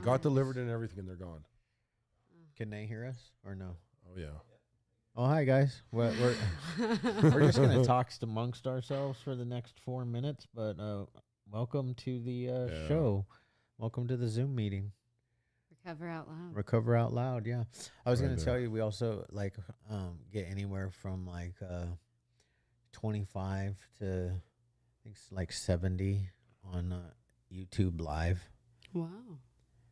got delivered and everything, and they're gone. Can they hear us or no? Oh yeah. Oh, hi guys. We're just gonna talk amongst ourselves for the next 4 minutes, but welcome to the show. Welcome to the Zoom meeting. Recover out loud. Recover out loud. Yeah, I was gonna there. tell you we also get anywhere from 25 to I think it's like 70 on YouTube Live. Wow.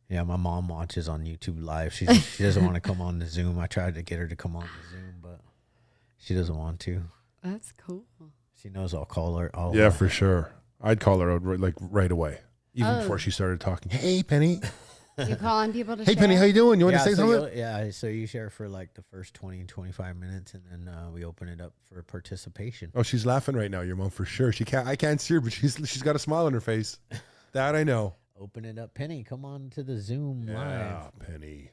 Yeah, my mom watches on YouTube Live. She doesn't want to come on the Zoom. I tried to get her to come on the Zoom, but she doesn't want to. That's cool. She knows I'll call her. Yeah, for sure. I'd call her out right away, even before she started talking. Hey, Penny. You calling people to Hey, share? Penny, how you doing? You want to say something? So you share for like the first 20, 25 minutes, and then we open it up for participation. Oh, she's laughing right now, your mom, for sure. I can't see her, but she's got a smile on her face. That I know. Open it up. Penny, come on to the Zoom Yeah, live. Penny.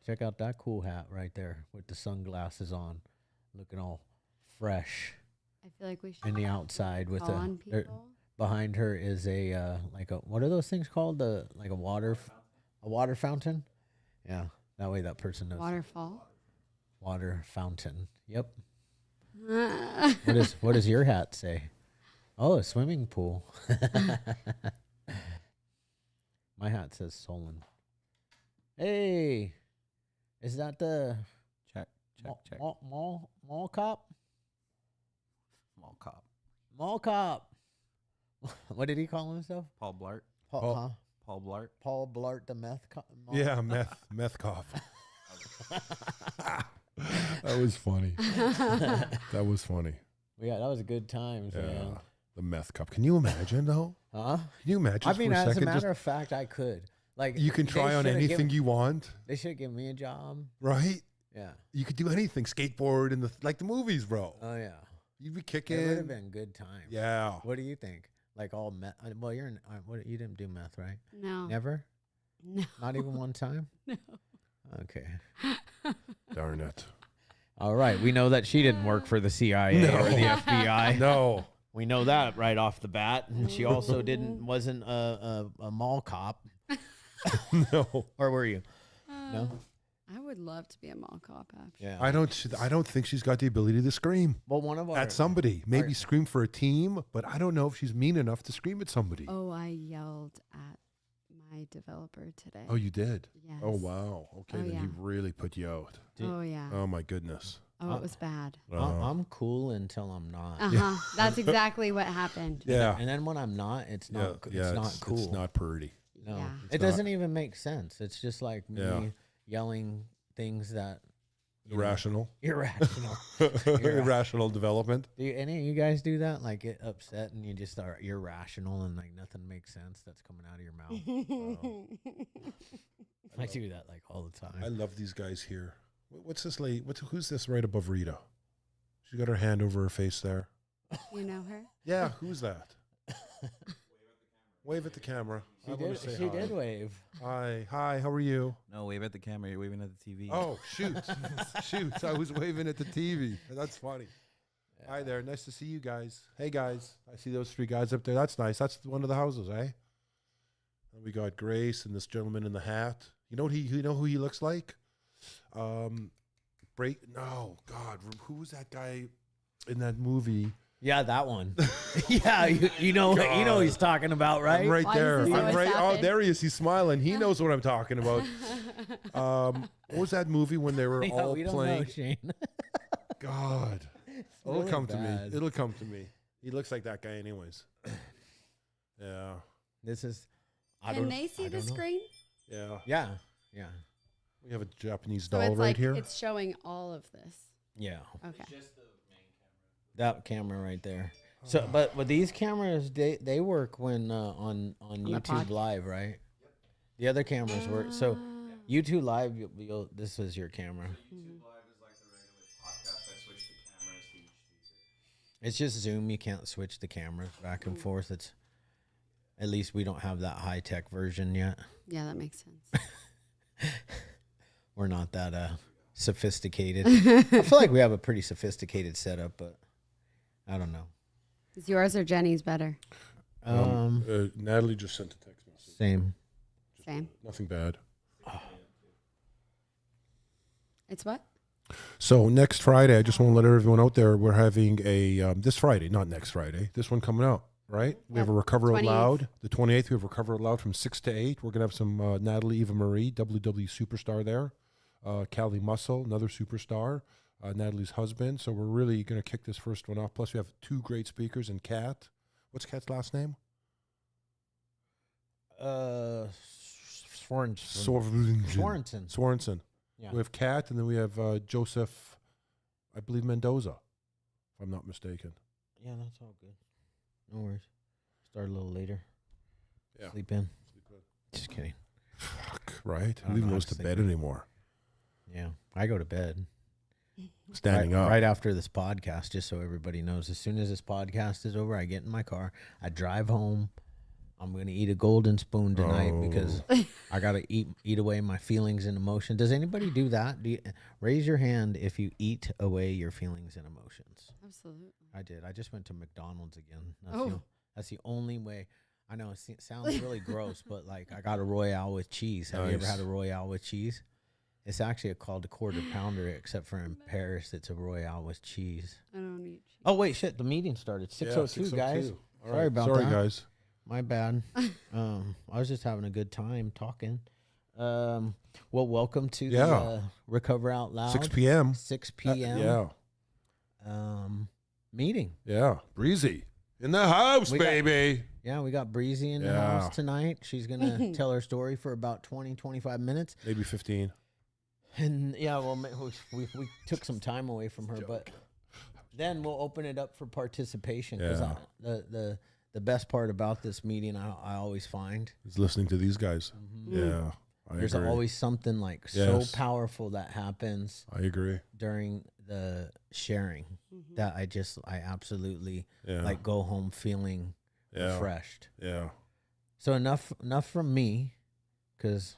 Check out that cool hat right there with the sunglasses on, looking all fresh. I feel like we should. In the outside with call on people. Behind her is a what are those things called? A water fountain. Yeah, that way that person knows. Waterfall. Water fountain. Yep. What does your hat say? Oh, a swimming pool. My hat says Solon. Hey, is that the Check. mall cop? Mall cop. Mall cop. What did he call himself? Paul Blart. Paul Blart. Paul Blart, the meth cop. Yeah, meth cough. That was funny. That was funny. Yeah, that was a good time. Yeah, Man. the meth cup. Can you imagine though? Huh? Can you imagine? I mean, for a as a second, matter of fact, I could. Like, you can try on anything you want, They should give me a job. right? Yeah. You could do anything. Skateboard in the movies, bro. Oh yeah. You'd be It would have kicking. been good times. Yeah. What do you think? Like all meth? Well, you're in. You didn't do meth, right? No. Never. No. Not even one time. No. Okay. Darn it. All right. We know that she didn't work for the CIA or the FBI. No. We know that right off the bat. And she also wasn't a mall cop. No. Or were you? No. I would love to be a mall cop, actually. Yeah. I don't think she's got the ability to scream Well, one of our at somebody. Maybe scream for a team, but I don't know if she's mean enough to scream at somebody. Oh, I yelled at my developer today. Oh, you did? Yes. Oh, wow. Okay, Oh, then yeah. he really put you out. Oh, yeah. Oh, my goodness. Oh, it was bad. I'm cool until I'm not. Uh-huh. That's exactly what happened. Yeah. And then when I'm not, it's not. Yeah, it's not cool. It's not pretty. No, Yeah. it doesn't even make sense. It's just like me Yeah. yelling things that Irrational. irrational. Irrational development. Do any of you guys do that? Like get upset and you just are irrational and like nothing makes sense that's coming out of your mouth. I do that like all the time. I love these guys here. What's this lady? Who's this right above Rita? She's got her hand over her face there. You know her? Yeah, who's that? Wave at the camera. She I wanna did. say She hi. did wave. Hi, how are you? No, wave at the camera. You're waving at the TV. Oh, shoot. Shoot, I was waving at the TV. That's funny. Hi there. Nice to see you guys. Hey, guys. I see those three guys up there. That's nice. That's one of the houses, eh? And we got Grace and this gentleman in the hat. You know who he looks like? No, God. Who was that guy in that movie? Yeah, that one. Yeah, you know what he's talking about, right? I'm right Why there. does this I'm always right. Oh, happen? there he is. He's smiling. He knows what I'm talking about. What was that movie when they were Yeah, all we don't playing? know, Shane. God, it'll really come to bad. me. It'll come to me. He looks like that guy, anyways. Yeah, This is. Can they see the screen? yeah. Yeah, yeah, We have a Japanese So doll it's right like here. it's showing all of this. yeah. Okay. That camera right there. So, but with these cameras, they work when on the YouTube pod. Live, right? The other cameras work. So YouTube Live, this is your camera. YouTube Live is like the regular podcast. I switch the cameras to each speaker. It's just Zoom. You can't switch the cameras back and forth. It's at least we don't have that high tech version yet. Yeah, that makes sense. We're not that sophisticated. I feel like we have a pretty sophisticated setup, but I don't know. Is yours or Jenny's better? Natalie just sent a text message. Same. Same. Nothing bad. It's what? So next Friday, I just want to let everyone out there, we're having a, this Friday, not next Friday, this one coming out, right? We have a Recover Out 28th. Loud. The 28th, we have Recover Out Loud from 6 to 8. We're going to have some Natalie Eva Marie, WWE superstar there. Callie Muscle, another superstar. Natalie's husband. So we're really going to kick this first one off. Plus we have 2 great speakers and Kat. What's Kat's last name? Sorensen. Sorensen. Yeah. We have Kat, and then we have Joseph, I believe Mendoza, if I'm not mistaken. Yeah, that's all good. No worries. Start a little later. Yeah. Sleep in. Just kidding. Fuck, right? I Who don't even know, goes I'm to bed sleeping. anymore? Yeah. I go to bed. Standing up. Right after this podcast, just so everybody knows. As soon as this podcast is over, I get in my car. I drive home. I'm going to eat a golden spoon tonight because I got to eat away my feelings and emotions. Does anybody do that? Raise your hand if you eat away your feelings and emotions. Absolutely. I did. I just went to McDonald's again. Oh. That's the only way. I know it sounds really gross, but like I got a Royale with cheese. Have you ever had a Royale with cheese? It's actually called a quarter pounder, except for in Paris, it's a Royale with cheese. I don't eat cheese. Oh, wait, shit. The meeting started. 6:02, guys. Sorry about that. Sorry, guys. My bad. I was just having a good time talking. Well, welcome to the Recover Out Loud. 6 p.m. 6 p.m. Meeting. Yeah. Breezy. In the house, baby. We got Breezy in the house tonight. She's going to tell her story for about 20, 25 minutes. Maybe 15. And we took some time away from her, but then we'll open it up for participation. Because the best part about this meeting, I always find, is listening to these guys. Mm-hmm. Yeah. There's always something like so powerful that happens. I agree. During the sharing that I absolutely like go home feeling refreshed. Yeah. So enough from me, because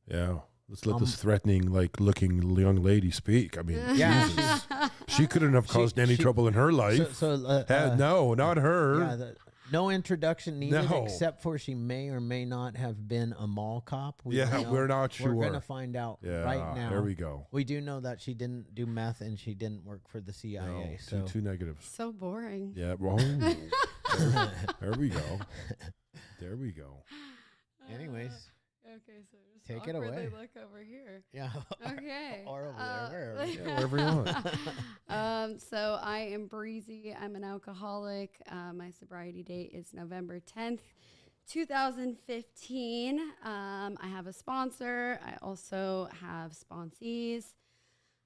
let's let this threatening, looking young lady speak. I mean, Jesus. She couldn't have caused any trouble in her life. No, not her. Yeah, no introduction needed, except for she may or may not have been a mall cop. We're not sure. We're going to find out right now. There we go. We do know that she didn't do meth and she didn't work for the CIA. Two negatives. So boring. Yeah, wrong. There we go. There we go. Anyways. Okay, so just take it away. Look over here. Yeah. Okay. Or over there, wherever you want. So I am Breezy. I'm an alcoholic. My sobriety date is November 10th, 2015. I have a sponsor. I also have sponsees.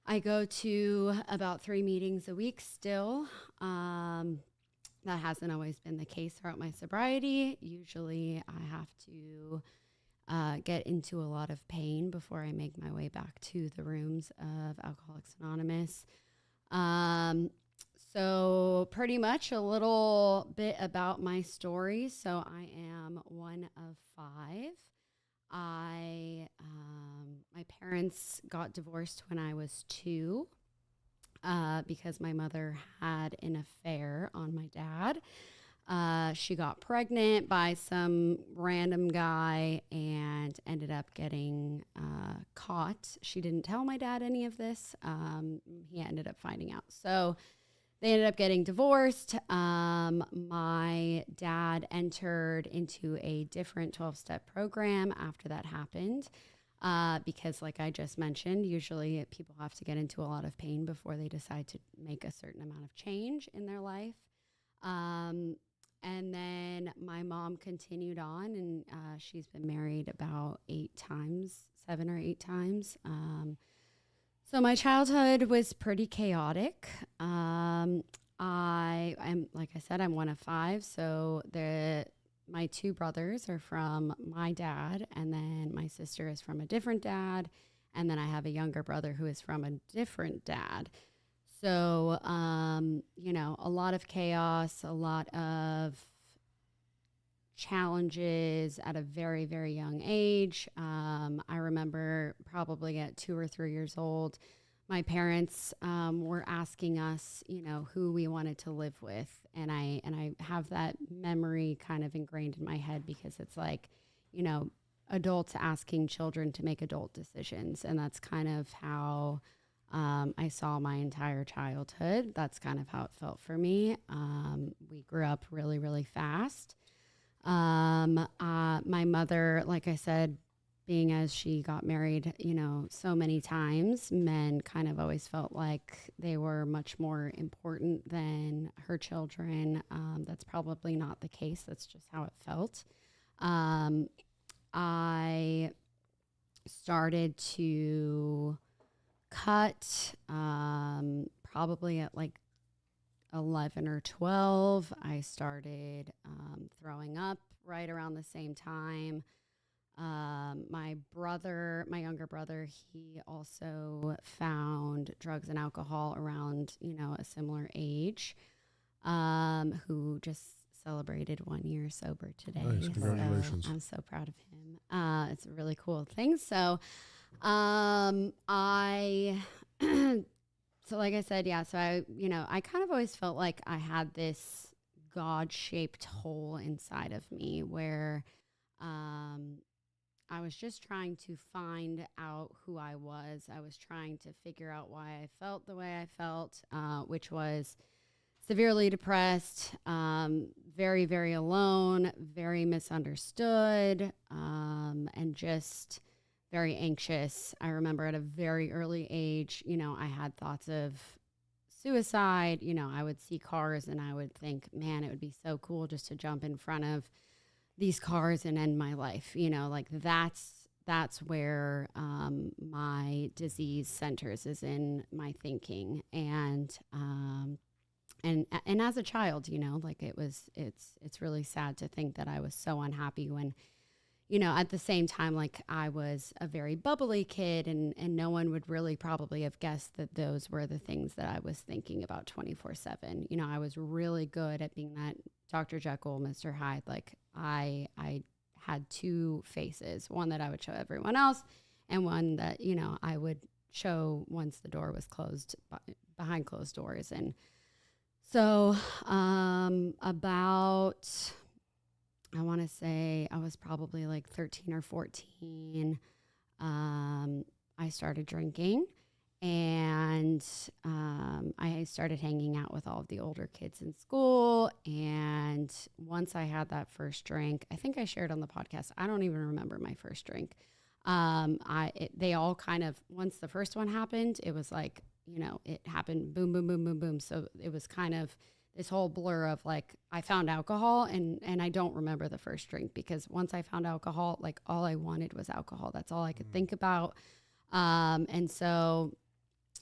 I go to about 3 meetings a week still. That hasn't always been the case throughout my sobriety. Usually I have to get into a lot of pain before I make my way back to the rooms of Alcoholics Anonymous. So pretty much a little bit about my story. So I am one of 5. My parents got divorced when I was 2 because my mother had an affair on my dad. She got pregnant by some random guy and ended up getting caught. She didn't tell my dad any of this. He ended up finding out. So they ended up getting divorced. My dad entered into a different 12-step program after that happened because, like I just mentioned, usually people have to get into a lot of pain before they decide to make a certain amount of change in their life. And then my mom continued on, and she's been married about 8 times, 7 or 8 times. So my childhood was pretty chaotic. I am, like I said, I'm one of 5. So my 2 brothers are from my dad, and then my sister is from a different dad, and then I have a younger brother who is from a different dad. So, a lot of chaos, a lot of challenges at a very, very young age. I remember probably at 2 or 3 years old, my parents were asking us, you know, who we wanted to live with. And I have that memory kind of ingrained in my head because it's like, you know, adults asking children to make adult decisions. And that's kind of how I saw my entire childhood. That's kind of how it felt for me. We grew up really, really fast. My mother, like I said, being as she got married, you know, so many times, men kind of always felt like they were much more important than her children. That's probably not the case. That's just how it felt. I started to cut probably at like 11 or 12. I started throwing up right around the same time. My younger brother, he also found drugs and alcohol around, you know, a similar age, who just celebrated 1 year sober today. Nice, congratulations. So I'm so proud of him. It's a really cool thing. So, I, so like I said, yeah, so I kind of always felt like I had this God-shaped hole inside of me where, I was just trying to find out who I was. I was trying to figure out why I felt the way I felt, which was severely depressed, very, very alone, very misunderstood, and just very anxious. I remember at a very early age, you know, I had thoughts of suicide. You know, I would see cars and I would think, man, it would be so cool just to jump in front of these cars and end my life. You know, like that's where my disease centers, is in my thinking. And as a child, you know, like it's really sad to think that I was so unhappy when, you know, at the same time, like I was a very bubbly kid, and no one would really probably have guessed that those were the things that I was thinking about 24/7. You know, I was really good at being that Dr. Jekyll, Mr. Hyde. Like I had two faces, one that I would show everyone else and one that, you know, I would show once the door was closed, behind closed doors. And so about, I want to say I was probably like 13 or 14. I started drinking, and I started hanging out with all of the older kids in school. And once I had that first drink, I think I shared on the podcast, I don't even remember my first drink. They all kind of, once the first one happened, it was like, you know, it happened boom, boom, boom, boom, boom. So it was kind of this whole blur of like, I found alcohol, and I don't remember the first drink, because once I found alcohol, like all I wanted was alcohol. That's all I could think about. And so,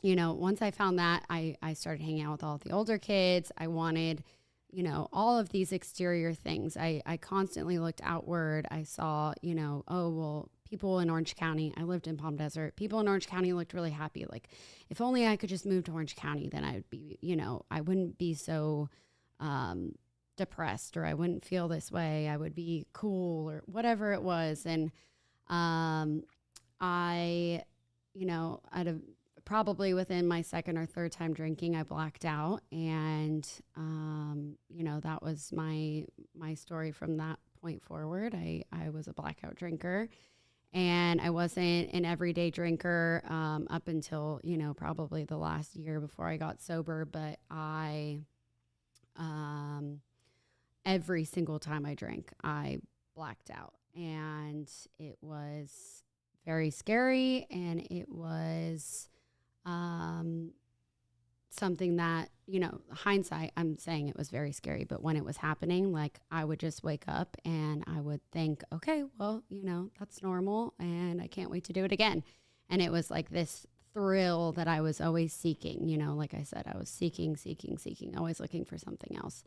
you know, once I found that, I started hanging out with all the older kids. I wanted, you know, all of these exterior things. I constantly looked outward. I saw, you know, oh, well, people in Orange County, I lived in Palm Desert. People in Orange County looked really happy. Like, if only I could just move to Orange County, then I would be, you know, I wouldn't be so depressed, or I wouldn't feel this way. I would be cool, or whatever it was. And I, you know, probably within my second or third time drinking, I blacked out. And, you know, that was my story from that point forward. I was a blackout drinker. And I wasn't an everyday drinker up until, you know, probably the last year before I got sober. But every single time I drank, I blacked out. And it was very scary. And it was something that, you know, hindsight, I'm saying it was very scary, but when it was happening, like I would just wake up and I would think, okay, well, you know, that's normal and I can't wait to do it again. And it was like this thrill that I was always seeking, you know, like I said, I was seeking, always looking for something else.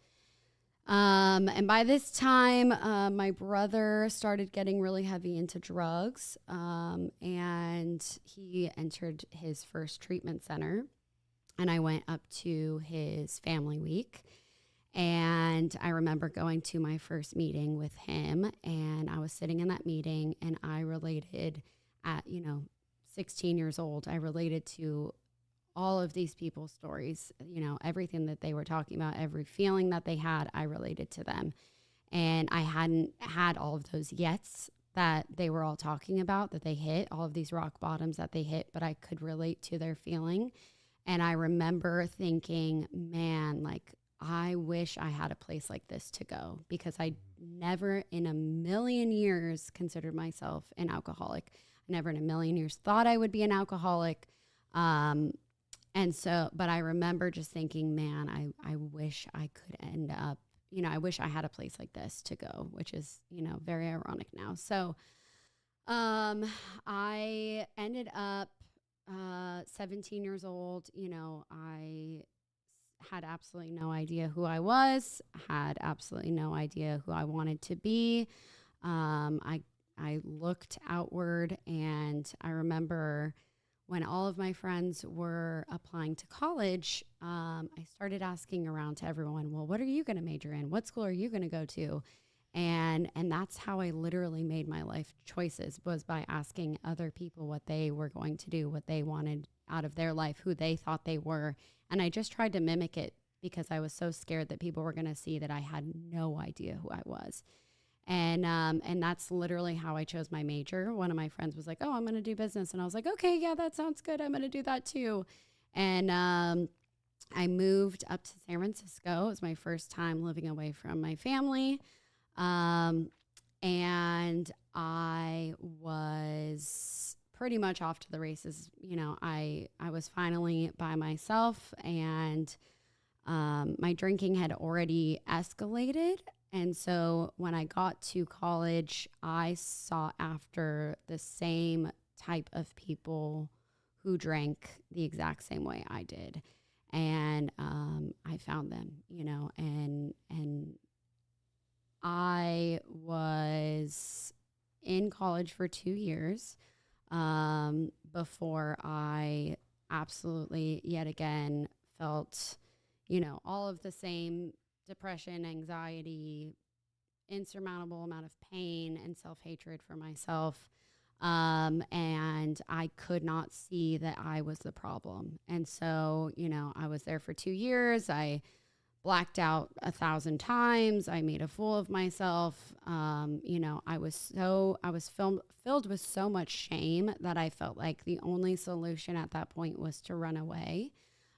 And by this time, my brother started getting really heavy into drugs, and he entered his first treatment center. And I went up to his family week, and I remember going to my first meeting with him, and I was sitting in that meeting, and I related at, you know, 16 years old, I related to all of these people's stories, you know, everything that they were talking about, every feeling that they had, I related to them. And I hadn't had all of those yets that they were all talking about, that they hit, all of these rock bottoms that they hit, but I could relate to their feeling. And I remember thinking, man, like, I wish I had a place like this to go, because I never in a million years considered myself an alcoholic. I never in a million years thought I would be an alcoholic. And so, but I remember just thinking, man, I wish I could end up, you know, I wish I had a place like this to go, which is, you know, very ironic now. So I ended up 17 years old. You know, I had absolutely no idea who I was, had absolutely no idea who I wanted to be. I looked outward, and I remember when all of my friends were applying to college, I started asking around to everyone, well, what are you going to major in? What school are you going to go to? And that's how I literally made my life choices, was by asking other people what they were going to do, what they wanted out of their life, who they thought they were. And I just tried to mimic it, because I was so scared that people were going to see that I had no idea who I was. And that's literally how I chose my major. One of my friends was like, oh, I'm going to do business. And I was like, okay, yeah, that sounds good. I'm going to do that too. And I moved up to San Francisco. It was my first time living away from my family. And I was pretty much off to the races. You know, I was finally by myself, and my drinking had already escalated. And so when I got to college, I sought after the same type of people who drank the exact same way I did. And I found them, you know, and I was in college for 2 years before I absolutely yet again felt, you know, all of the same depression, anxiety, insurmountable amount of pain and self-hatred for myself. And I could not see that I was the problem. And so, you know, I was there for 2 years. I blacked out 1,000 times. I made a fool of myself. You know, I was filled with so much shame that I felt like the only solution at that point was to run away.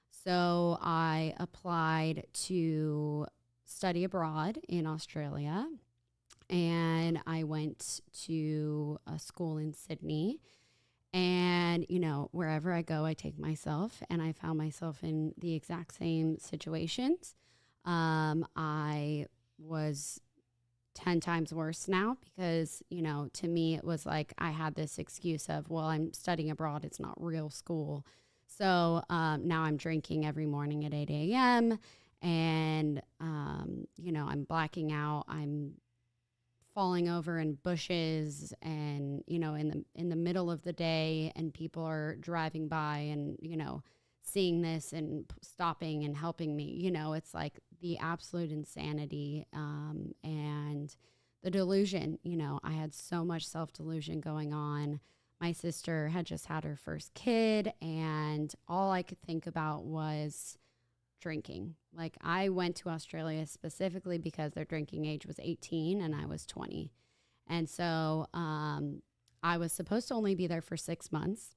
So I applied to study abroad in Australia, and I went to a school in Sydney. And, you know, wherever I go, I take myself, and I found myself in the exact same situations. I was 10 times worse now, because, you know, to me, it was like I had this excuse of, well, I'm studying abroad. It's not real school. So now I'm drinking every morning at 8 a.m. and, you know, I'm blacking out. I'm falling over in bushes, and, you know, in the middle of the day, and people are driving by and, you know, seeing this and stopping and helping me. You know, it's like the absolute insanity and the delusion. You know, I had so much self-delusion going on. My sister had just had her first kid, and all I could think about was drinking. Like, I went to Australia specifically because their drinking age was 18 and I was 20. And so I was supposed to only be there for 6 months.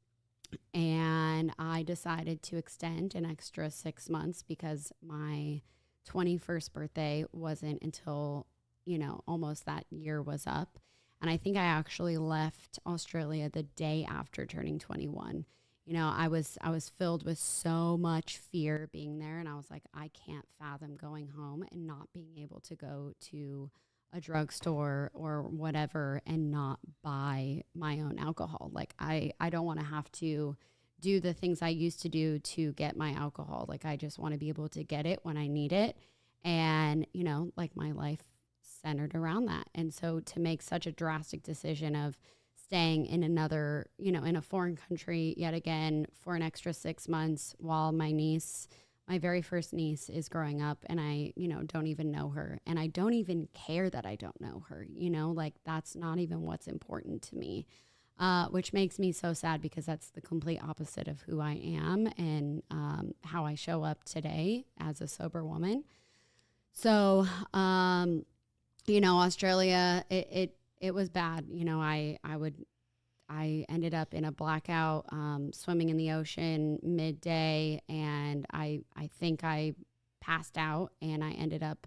And I decided to extend an extra 6 months, because my 21st birthday wasn't until, you know, almost that year was up. And I think I actually left Australia the day after turning 21. You know, I was filled with so much fear being there. And I was like, I can't fathom going home and not being able to go to a drugstore or whatever and not buy my own alcohol. Like, I don't want to have to do the things I used to do to get my alcohol. Like, I just want to be able to get it when I need it. And, you know, like, my life centered around that. And so to make such a drastic decision of staying in another, you know, in a foreign country yet again for an extra 6 months while my niece, my very first niece, is growing up, and I, you know, don't even know her, and I don't even care that I don't know her, you know, like, that's not even what's important to me. which makes me so sad because that's the complete opposite of who I am and how I show up today as a sober woman. So, Australia, it was bad. I ended up in a blackout, swimming in the ocean midday, and I think I passed out, and I ended up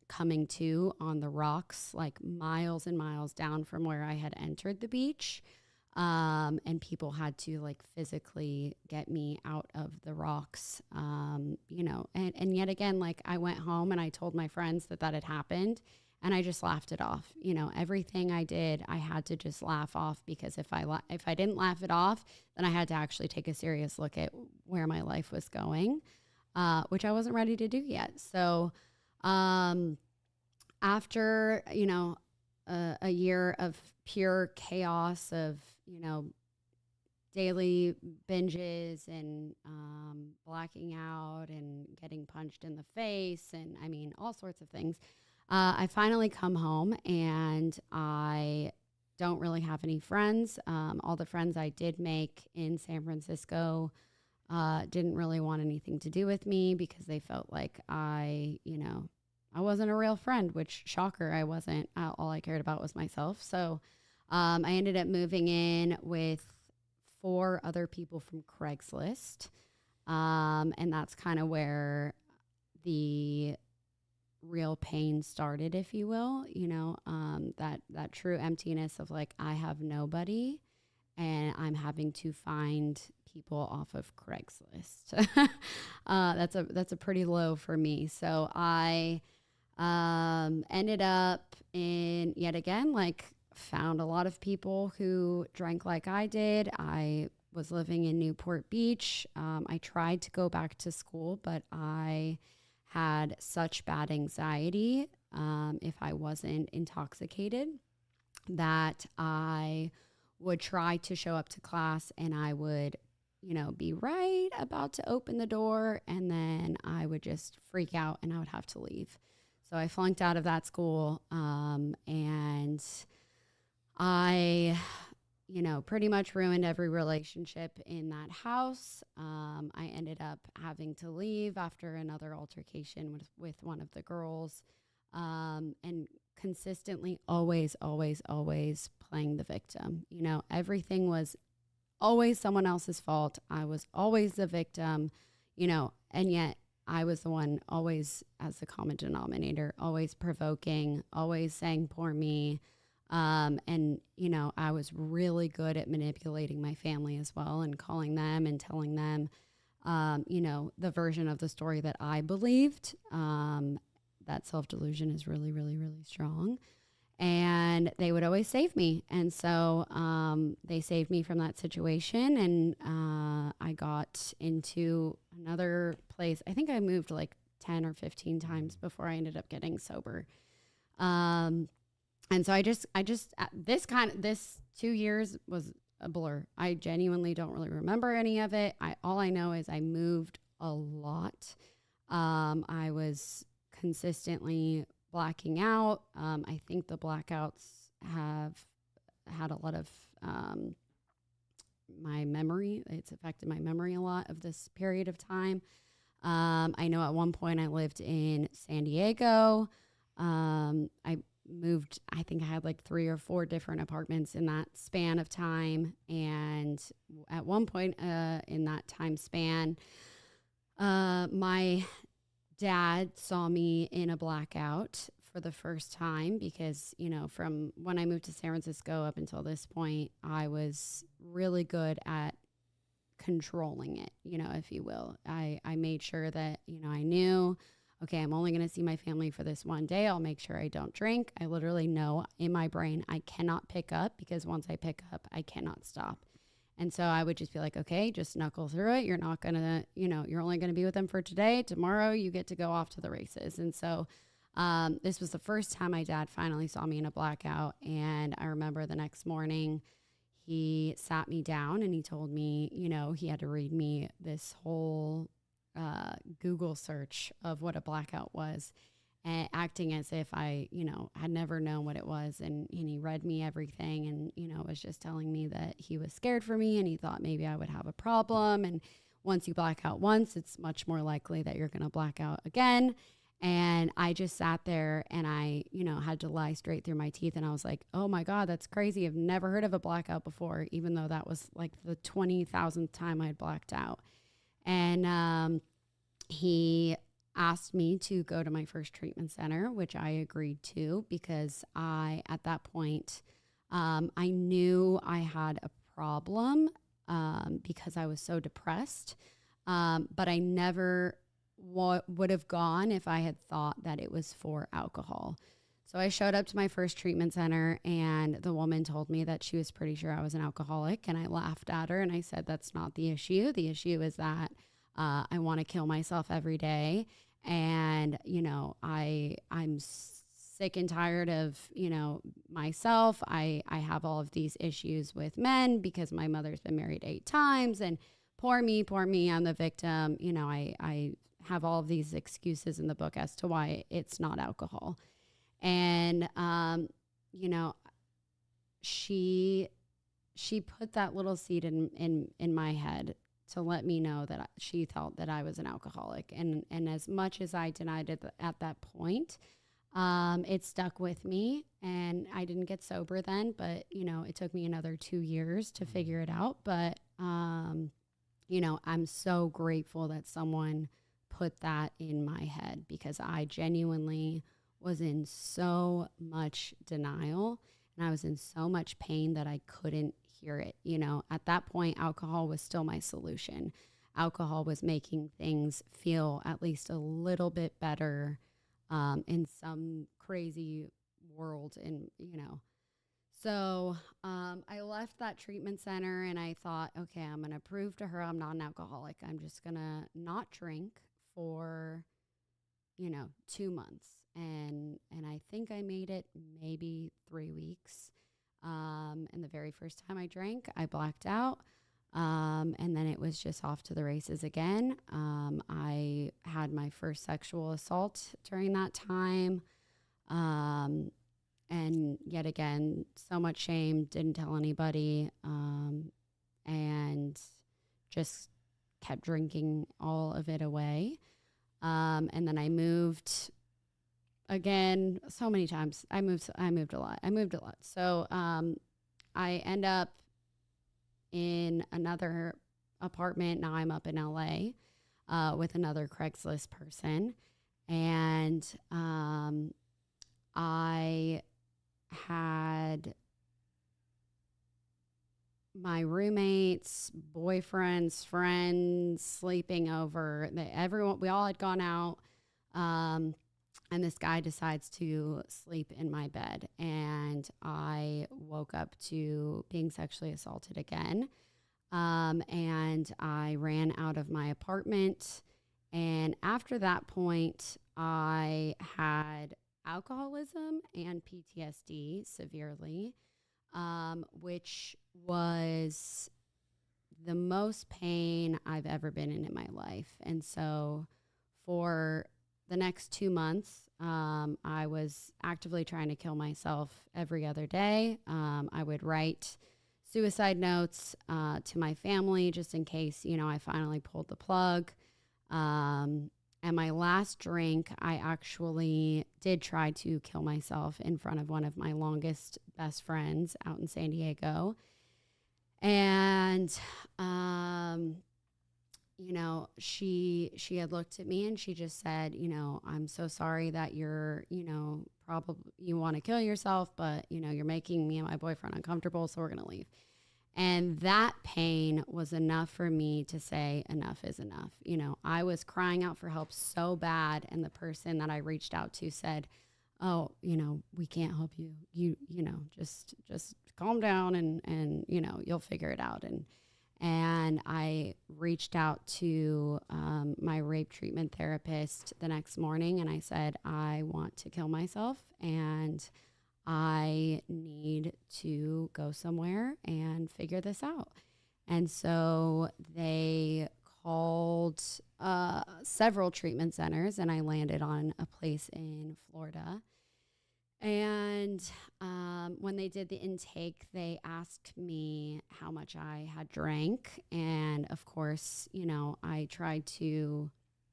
coming to on the rocks, like miles and miles down from where I had entered the beach. And people had to like physically get me out of the rocks, and yet again, like I went home and I told my friends that had happened. And I just laughed it off. Everything I did, I had to just laugh off, because if I didn't laugh it off, then I had to actually take a serious look at where my life was going, which I wasn't ready to do yet. So after, a year of pure chaos of, daily binges and blacking out and getting punched in the face and, all sorts of things, I finally come home, and I don't really have any friends. All the friends I did make in San Francisco didn't really want anything to do with me, because they felt like I wasn't a real friend, which, shocker, I wasn't. All I cared about was myself. So I ended up moving in with 4 other people from Craigslist. And that's kind of where the real pain started, if you will, that true emptiness of like, I have nobody and I'm having to find people off of Craigslist. That's a pretty low for me. So I ended up in, yet again, like, found a lot of people who drank like I did. I was living in Newport Beach. I tried to go back to school, but I had such bad anxiety if I wasn't intoxicated that I would try to show up to class, and I would, be right about to open the door, and then I would just freak out and I would have to leave. So I flunked out of that school, and I pretty much ruined every relationship in that house. I ended up having to leave after another altercation with one of the girls, and consistently always playing the victim. Everything was always someone else's fault. I was always the victim, and yet I was the one always as the common denominator, always provoking, always saying poor me. And, I was really good at manipulating my family as well, and calling them and telling them, the version of the story that I believed. That self-delusion is really, really, really strong. And they would always save me. And so they saved me from that situation. And I got into another place. I think I moved like 10 or 15 times before I ended up getting sober. And so I just this 2 years was a blur. I genuinely don't really remember any of it. All I know is I moved a lot. I was consistently blacking out. I think the blackouts have had a lot of my memory. It's affected my memory a lot of this period of time. I know at one point I lived in San Diego. I moved, I think I had like 3 or 4 different apartments in that span of time. And at one point in that time span, my dad saw me in a blackout for the first time, because, from when I moved to San Francisco up until this point, I was really good at controlling it, if you will. I made sure that, I knew, okay, I'm only going to see my family for this one day. I'll make sure I don't drink. I literally know in my brain I cannot pick up, because once I pick up, I cannot stop. And so I would just be like, okay, just knuckle through it. You're not going to, you're only going to be with them for today. Tomorrow you get to go off to the races. And so this was the first time my dad finally saw me in a blackout. And I remember the next morning he sat me down and he told me, he had to read me this whole Google search of what a blackout was. acting as if I, had never known what it was. And he read me everything and, was just telling me that he was scared for me and he thought maybe I would have a problem. And once you black out once, it's much more likely that you're going to black out again. And I just sat there and I, had to lie straight through my teeth. And I was like, oh my God, that's crazy. I've never heard of a blackout before, even though that was like the 20,000th time I'd blacked out. And he asked me to go to my first treatment center, which I agreed to because at that point, I knew I had a problem because I was so depressed. But I never would have gone if I had thought that it was for alcohol. So I showed up to my first treatment center and the woman told me that she was pretty sure I was an alcoholic. And I laughed at her and I said, that's not the issue. The issue is that I want to kill myself every day. And, I'm sick and tired of, myself. I have all of these issues with men because my mother's been married 8 times and poor me, I'm the victim. I have all of these excuses in the book as to why it's not alcohol. And, she put that little seed in my head to let me know that she thought that I was an alcoholic. And as much as I denied it at that point, it stuck with me and I didn't get sober then, but, it took me another 2 years to figure it out. But, I'm so grateful that someone put that in my head because I genuinely was in so much denial and I was in so much pain that I couldn't hear it. At that point, alcohol was still my solution. Alcohol was making things feel at least a little bit better in some crazy world. And, so I left that treatment center and I thought, okay, I'm going to prove to her I'm not an alcoholic. I'm just going to not drink for, 2 months. And I think I made it maybe 3 weeks. And the very first time I drank, I blacked out. And then it was just off to the races again. I had my first sexual assault during that time. And yet again, so much shame, didn't tell anybody, and just kept drinking all of it away. And then I moved again so many times. I moved a lot. So I end up in another apartment. Now I'm up in LA with another Craigslist person. And I had my roommates, boyfriends, friends sleeping over. We all had gone out. And this guy decides to sleep in my bed. And I woke up to being sexually assaulted again. And I ran out of my apartment. And after that point, I had alcoholism and PTSD severely, which was the most pain I've ever been in my life. And so for the next 2 months, I was actively trying to kill myself every other day. I would write suicide notes to my family just in case, I finally pulled the plug. And my last drink, I actually did try to kill myself in front of one of my longest best friends out in San Diego. And, she had looked at me and she just said, I'm so sorry that you're, probably you want to kill yourself, but, you're making me and my boyfriend uncomfortable, so we're going to leave. And that pain was enough for me to say enough is enough. I was crying out for help so bad. And the person that I reached out to said, oh, we can't help you. Just calm down and you'll figure it out. And I reached out to my rape treatment therapist the next morning and I said, I want to kill myself and I need to go somewhere and figure this out. And so they called several treatment centers, and I landed on a place in Florida. And when they did the intake, they asked me how much I had drank. And of course, you know, I tried to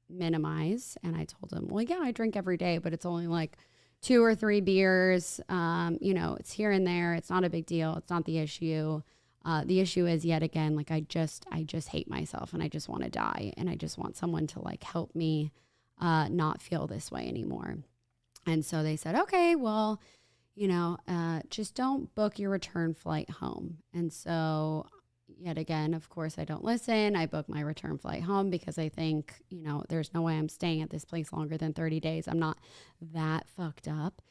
minimize, and I told them, well, yeah, I drink every day, but it's only like 2 or 3 beers. You know, it's here and there. It's not a big deal. It's not the issue. The issue is, yet again, like I just hate myself, and I just want to die, and I just want someone to like help me not feel this way anymore. And so they said, okay, well, you know, just don't book your return flight home. And so yet again, of course, I don't listen. I book my return flight home because I think, you know, there's no way I'm staying at this place longer than 30 days. I'm not that fucked up.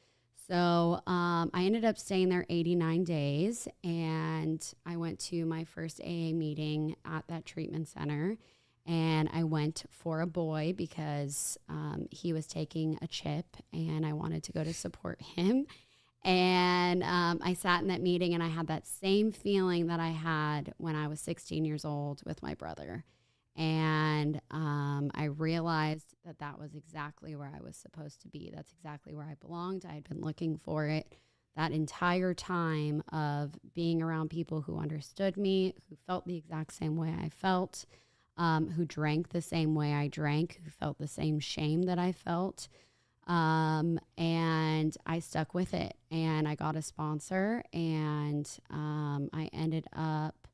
So I ended up staying there 89 days, and I went to my first AA meeting at that treatment center. And I went for a boy because he was taking a chip, and I wanted to go to support him. And I sat in that meeting, and I had that same feeling that I had when I was 16 years old with my brother. And I realized that that was exactly where I was supposed to be. That's exactly where I belonged. I had been looking for it that entire time of being around people who understood me, who felt the exact same way I felt, who drank the same way I drank, who felt the same shame that I felt. And I stuck with it, and I got a sponsor, and I ended up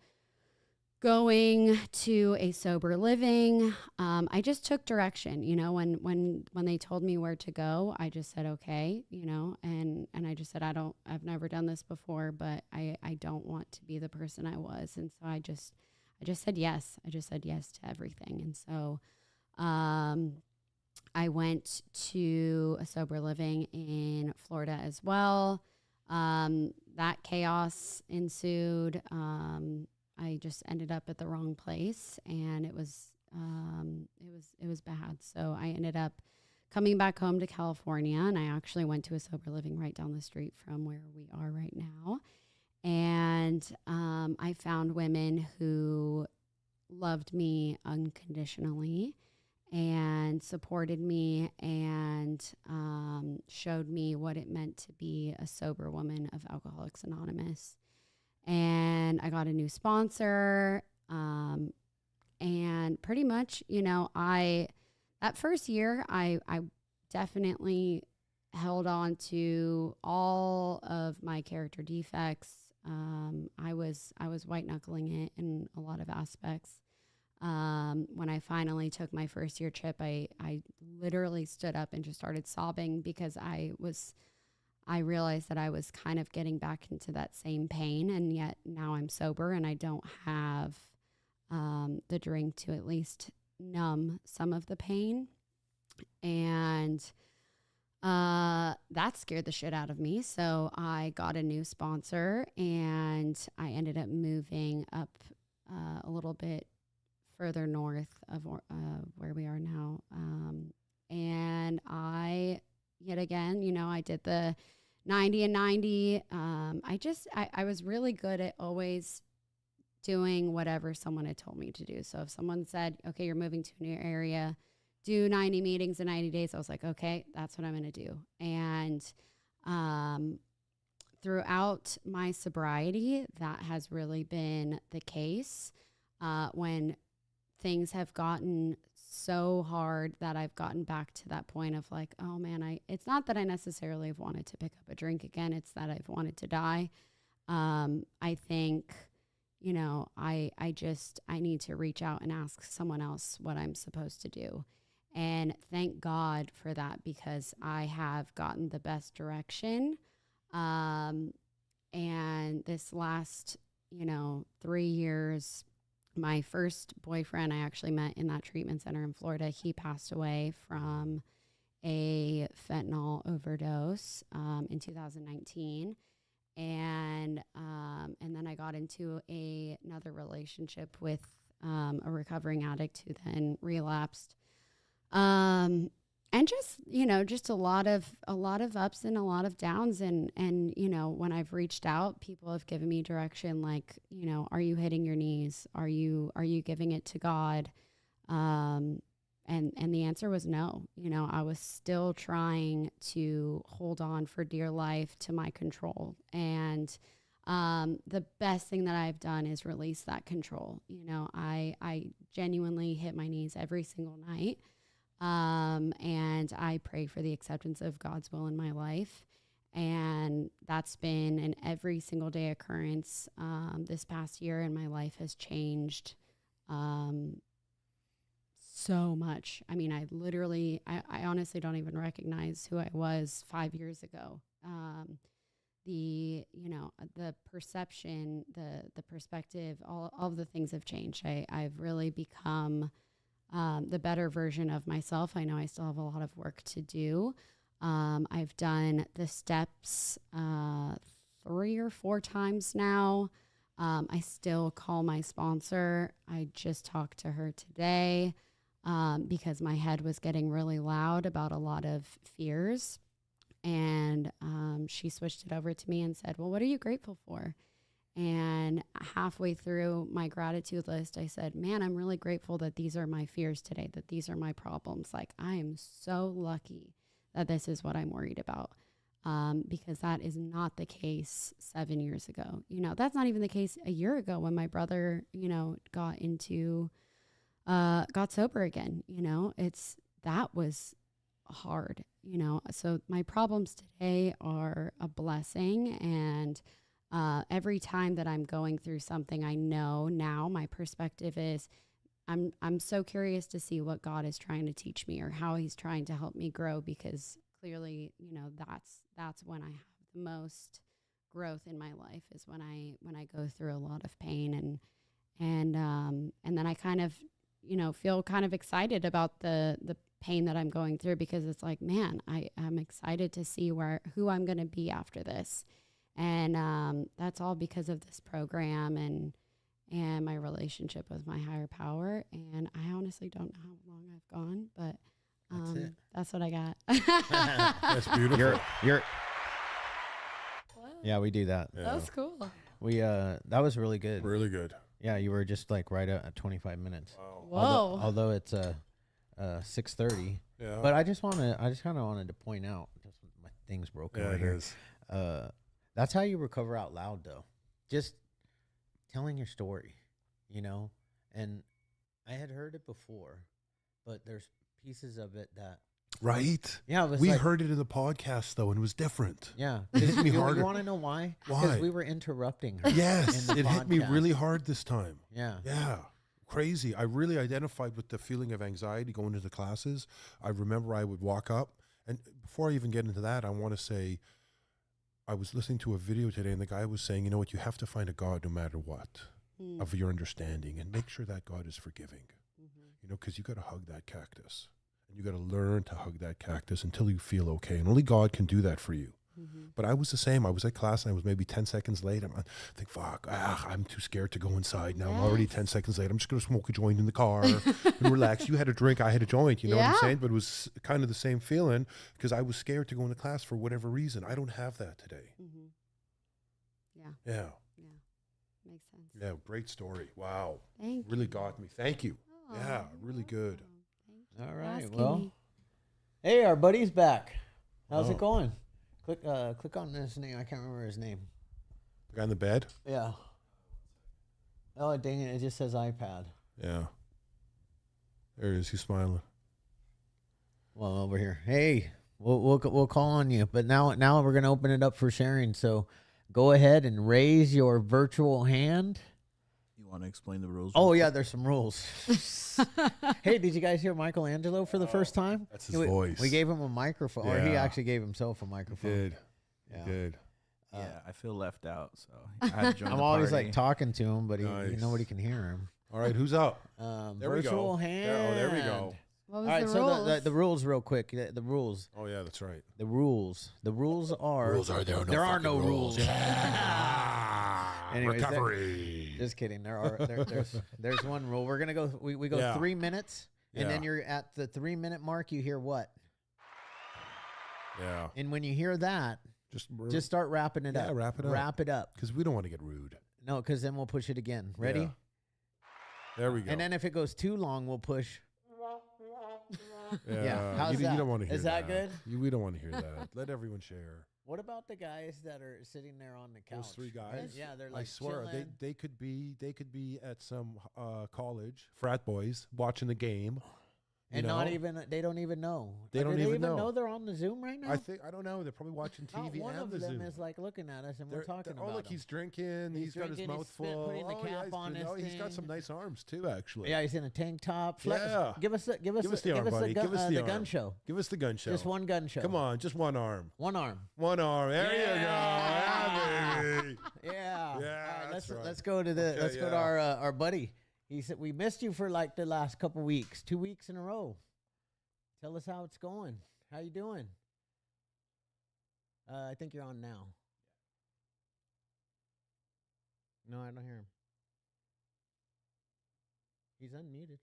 going to a sober living. I just took direction, you know, when they told me where to go, I just said, okay, you know, and I just said, I've never done this before, but I don't want to be the person I was. And so I just said yes. I just said yes to everything. And so, I went to a sober living in Florida as well. That chaos ensued. I just ended up at the wrong place, and it was bad. So I ended up coming back home to California, and I actually went to a sober living right down the street from where we are right now. And I found women who loved me unconditionally and supported me, and showed me what it meant to be a sober woman of Alcoholics Anonymous. And I got a new sponsor, and pretty much, you know, that first year, I definitely held on to all of my character defects. I was white knuckling it in a lot of aspects. When I finally took my first year trip, I literally stood up and just started sobbing because I realized that I was kind of getting back into that same pain, and yet now I'm sober and I don't have the drink to at least numb some of the pain. And that scared the shit out of me. So I got a new sponsor, and I ended up moving up a little bit further north of where we are now. And I, yet again, you know, I did the 90 and 90. I was really good at always doing whatever someone had told me to do. So if someone said, okay, you're moving to a new area, do 90 meetings in 90 days, I was like, okay, that's what I'm going to do. And throughout my sobriety, that has really been the case. When things have gotten so hard that I've gotten back to that point of like, oh man, it's not that I necessarily have wanted to pick up a drink again. It's that I've wanted to die. I think, you know, I need to reach out and ask someone else what I'm supposed to do. And thank God for that, because I have gotten the best direction. And this last, 3 years, my first boyfriend I actually met in that treatment center in Florida, he passed away from a fentanyl overdose in 2019. And then I got into another relationship with a recovering addict who then relapsed. And just a lot of ups and a lot of downs. And when I've reached out, people have given me direction, like, are you hitting your knees? Are you giving it to God? And the answer was no. You know, I was still trying to hold on for dear life to my control. And the best thing that I've done is release that control. You know, I genuinely hit my knees every single night. And I pray for the acceptance of God's will in my life. And that's been an every single day occurrence this past year, and my life has changed so much. I mean, I honestly don't even recognize who I was 5 years ago. The perception, the perspective, all of the things have changed. I've really become the better version of myself. I know I still have a lot of work to do. I've done the steps 3 or 4 times now. I still call my sponsor. I just talked to her today because my head was getting really loud about a lot of fears. And she switched it over to me and said, well, what are you grateful for? And halfway through my gratitude list, I said, man, I'm really grateful that these are my fears today, that these are my problems. Like, I am so lucky that this is what I'm worried about, because that is not the case 7 years ago. You know, that's not even the case a year ago when my brother, you know, got sober again. You know, that was hard, you know. So my problems today are a blessing. And every time that I'm going through something, I know now my perspective is I'm so curious to see what God is trying to teach me or how he's trying to help me grow, because clearly, you know, that's when I have the most growth in my life, is when I go through a lot of pain, and then I kind of, you know, feel kind of excited about the pain that I'm going through, because it's like, man, I'm excited to see who I'm going to be after this. And that's all because of this program and my relationship with my higher power. And I honestly don't know how long I've gone, but that's what I got. That's beautiful. Yeah, we do that. Yeah. That was cool. We that was really good. Really good. Yeah, you were just like right at 25 minutes. Wow. Whoa. Although it's 6:30. Yeah. But I just kind of wanted to point out, just my thing's broken right here. Is. That's how you recover out loud, though. Just telling your story, you know. And I had heard it before, but there's pieces of it that. Right. Yeah, it was we like, heard it in the podcast though, and it was different. Yeah, It hit me you harder. want to know why? Why? Because we were interrupting her. Yes, in the it hit me podcast. really hard this time. Yeah. Yeah. Crazy. I really identified with the feeling of anxiety going into classes. I remember I would walk up, and before I even get into that, I want to say I was listening to a video today, and the guy was saying, you know what, you have to find a God no matter what of your understanding, and make sure that God is forgiving. You know, because you got to hug that cactus, and you got to learn to hug that cactus until you feel okay, and only God can do that for you. But I was the same. I was at class and I was maybe 10 seconds late. I think, fuck, I'm too scared to go inside now. I'm already 10 seconds late. I'm just going to smoke a joint in the car and relax. You had a drink, I had a joint, you know what I'm saying? But it was kind of the same feeling because I was scared to go into class for whatever reason. I don't have that today. Yeah. Yeah. Yeah. Makes sense. Yeah, great story. Wow. Thank Really you. got me. Thank you. Oh, Yeah, really good. Thank you All for right. asking Well, me. hey, our buddy's back. How's Oh. it going? Click on his name. I can't remember his name. The guy in the bed? Yeah. Oh, dang it. It just says iPad. Yeah. There he is. He's smiling. Well, over here. Hey, we'll call on you. But now we're going to open it up for sharing. So go ahead and raise your virtual hand. You want to explain the rules? Oh, yeah, there's some rules. Hey, did you guys hear Michelangelo for the first time? That's his we, voice. We gave him a microphone, or he Yeah. actually gave himself a microphone. Did. Yeah. He did. Yeah, I feel left out, so I had to join I'm the always party. like talking to him, but Nice. nobody can hear him. All right, who's up? There we Virtual go. hand. There we go. What All was right, the so rules? the rules real quick. The rules. Oh, yeah, that's right. The rules are. Rules are there. No there are fucking no rules. Anyways, Recovery. Just kidding. There's one rule. We're gonna go. We go Yeah. 3 minutes, and then Yeah. you're at the 3 minute mark. You hear what? Yeah. And when you hear that, just start wrapping it Yeah, up. wrap it up. Wrap it up. Because we don't want to get rude. No, because then we'll push it again. Ready? Yeah. There we go. And then if it goes too long, we'll push. yeah. How's You that? don't want to hear Is that good? We don't want to hear that. Let everyone share. What about the guys that are sitting there on the couch? Those three guys. Yeah, they're like I swear chilling. they could be at some college frat boys watching the game. And not even they don't even know. They Do don't they even know they're on the Zoom right now. I don't know. They're probably watching Not TV one and of the them Zoom. is like looking at us, and we're talking Oh, about look, him. he's drinking. He's Got his drinking, mouth he's full. putting the cap on his he's got thing. some nice arms too, actually. Yeah, he's in a tank top. Flex, Yeah. give us the arm, buddy. Give us the gun arm. show. Give us the gun show. Just one gun show. Come on, just one arm. One arm. One arm. There you go. Yeah, baby. Yeah. Yeah, All right, that's right. let's go to go to our buddy. He said we missed you for like the last couple weeks, 2 weeks in a row. Tell us how it's going. How you doing? I think you're on now. No, I don't hear him. He's unmuted.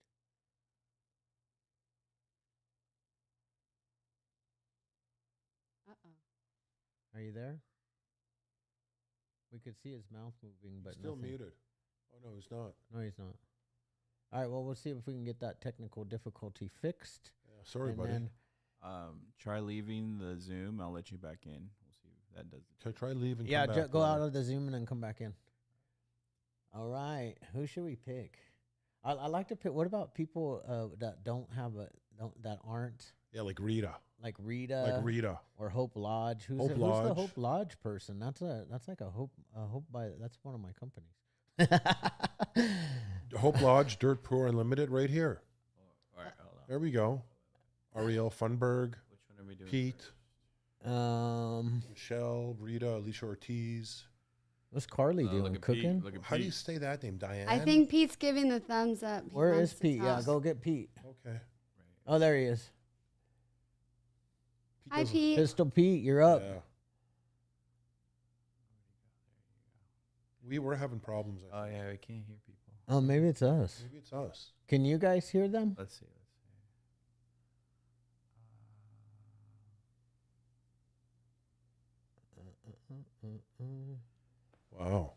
Uh-oh. Are you there? We could see his mouth moving, but Still nothing. muted. Oh no, he's not. No, he's not. All right, well, we'll see if we can get that technical difficulty fixed. Yeah, sorry, and buddy. then Try leaving the Zoom. I'll let you back in. We'll see if that does it. Try leave and yeah, come back. go out of the Zoom and then come back in. All right, who should we pick? I like to pick. What about people that that aren't Yeah, like Rita. like Rita Or Hope Lodge? Who's Hope who's Lodge. the Hope Lodge person? That's like a Hope that's one of my companies. Hope Lodge, Dirt Poor Unlimited, right here. All right, hold on. There we go. Ariel Funberg, Which one are we doing? Pete, first? Michelle, Rita, Alicia Ortiz. What's Carly Look doing? at Cooking? Pete. Look at How do you Pete. say that name? Diane? I think Pete's giving the thumbs up. He Where wants is to Pete? Yeah, talk. go get Pete. Okay. Oh, there he is. Hi, doesn't- Pete. Pistol Pete, you're up. Yeah. We were having problems. I Oh think. yeah, we can't hear people. Oh, maybe it's us. Maybe it's us. Can you guys hear them? Let's see. Wow.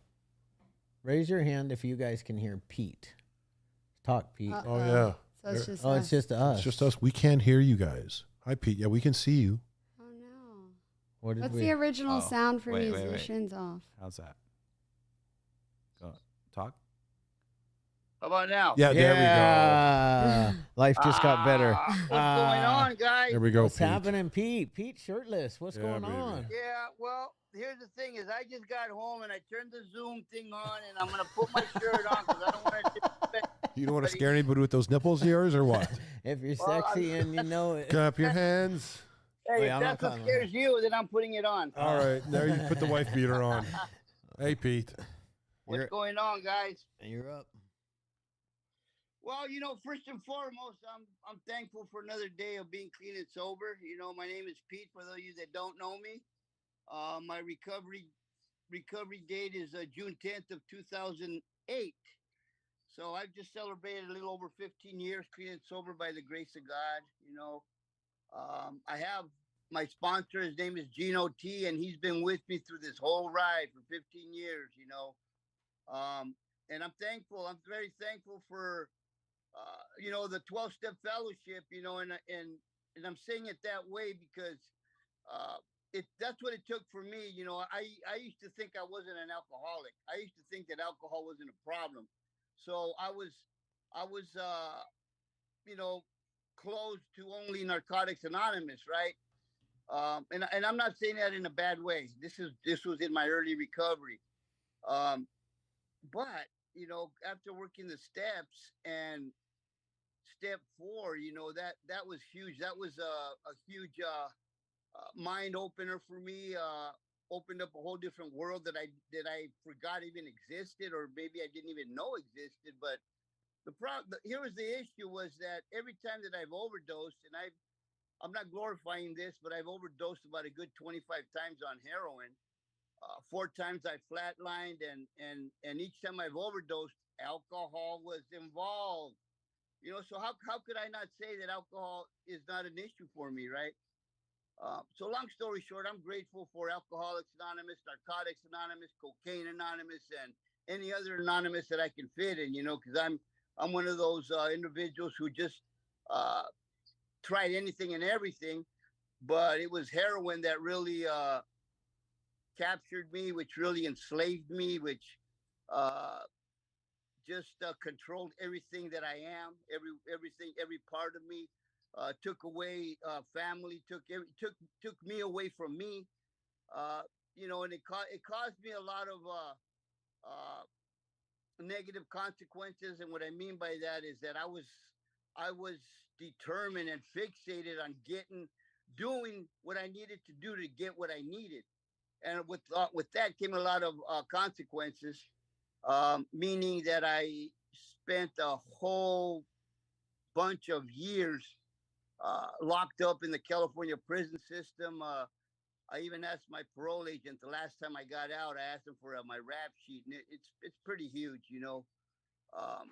Raise your hand if you guys can hear Pete. Talk, Pete. Oh, yeah. So it's just Oh, us. it's just us. It's just us. We can't hear you guys. Hi, Pete. Yeah, we can see you. Oh, no. What did What's we? the original Oh, sound for wait, wait. musicians off? How's that? Go talk. How about now? Yeah, there Yeah. Life just got better. What's going on, we guys? go. There we go, What's Pete. happening, Pete? Pete shirtless. What's Yeah, going baby. on? Yeah, well, here's the thing is I just got home and I turned the Zoom thing on and I'm going to put my shirt on because I don't want to disrespect. You don't want to scare anybody with those nipples of yours or what? If you're Well, sexy and you know it. Clap your hands. Hey, Wait, if I'm that's not what coming. scares you, then I'm putting it on. All right. There you put the wife beater on. Hey, Pete. What's You're- going on, guys? You're up. Well, first and foremost, I'm thankful for another day of being clean and sober. My name is Pete. For those of you that don't know me, my recovery date is June 10th of 2008. So I've just celebrated a little over 15 years clean and sober by the grace of God. I have my sponsor. His name is Gino T, and he's been with me through this whole ride for 15 years. And I'm thankful. I'm very thankful for the 12-step fellowship, and I'm saying it that way because that's what it took for me. I used to think I wasn't an alcoholic. I used to think that alcohol wasn't a problem. So I was closed to only Narcotics Anonymous, right? And I'm not saying that in a bad way. This was in my early recovery. But after working the steps and step 4, that was huge. That was a huge mind opener for me. Opened up a whole different world that I forgot even existed, or maybe I didn't even know existed. But here was the issue: was that every time that I've overdosed, and I'm not glorifying this, but I've overdosed about a good 25 times on heroin. 4 times I flatlined, and each time I've overdosed, alcohol was involved. So how could I not say that alcohol is not an issue for me, right? So long story short, I'm grateful for Alcoholics Anonymous, Narcotics Anonymous, Cocaine Anonymous, and any other anonymous that I can fit in, because I'm I'm one of those individuals who just uh, tried anything and everything, but it was heroin that really captured me, which really enslaved me, which uh, just controlled everything that I am, everything, every part of me. Took away family, took me away from me. Uh, and it caused me a lot of uh, negative consequences. And what I mean by that is that I was determined and fixated on doing what I needed to do to get what I needed. And with that came a lot of consequences, meaning that I spent a whole bunch of years locked up in the California prison system. I even asked my parole agent the last time I got out. I asked him for my rap sheet, and it's pretty huge, you know. Um,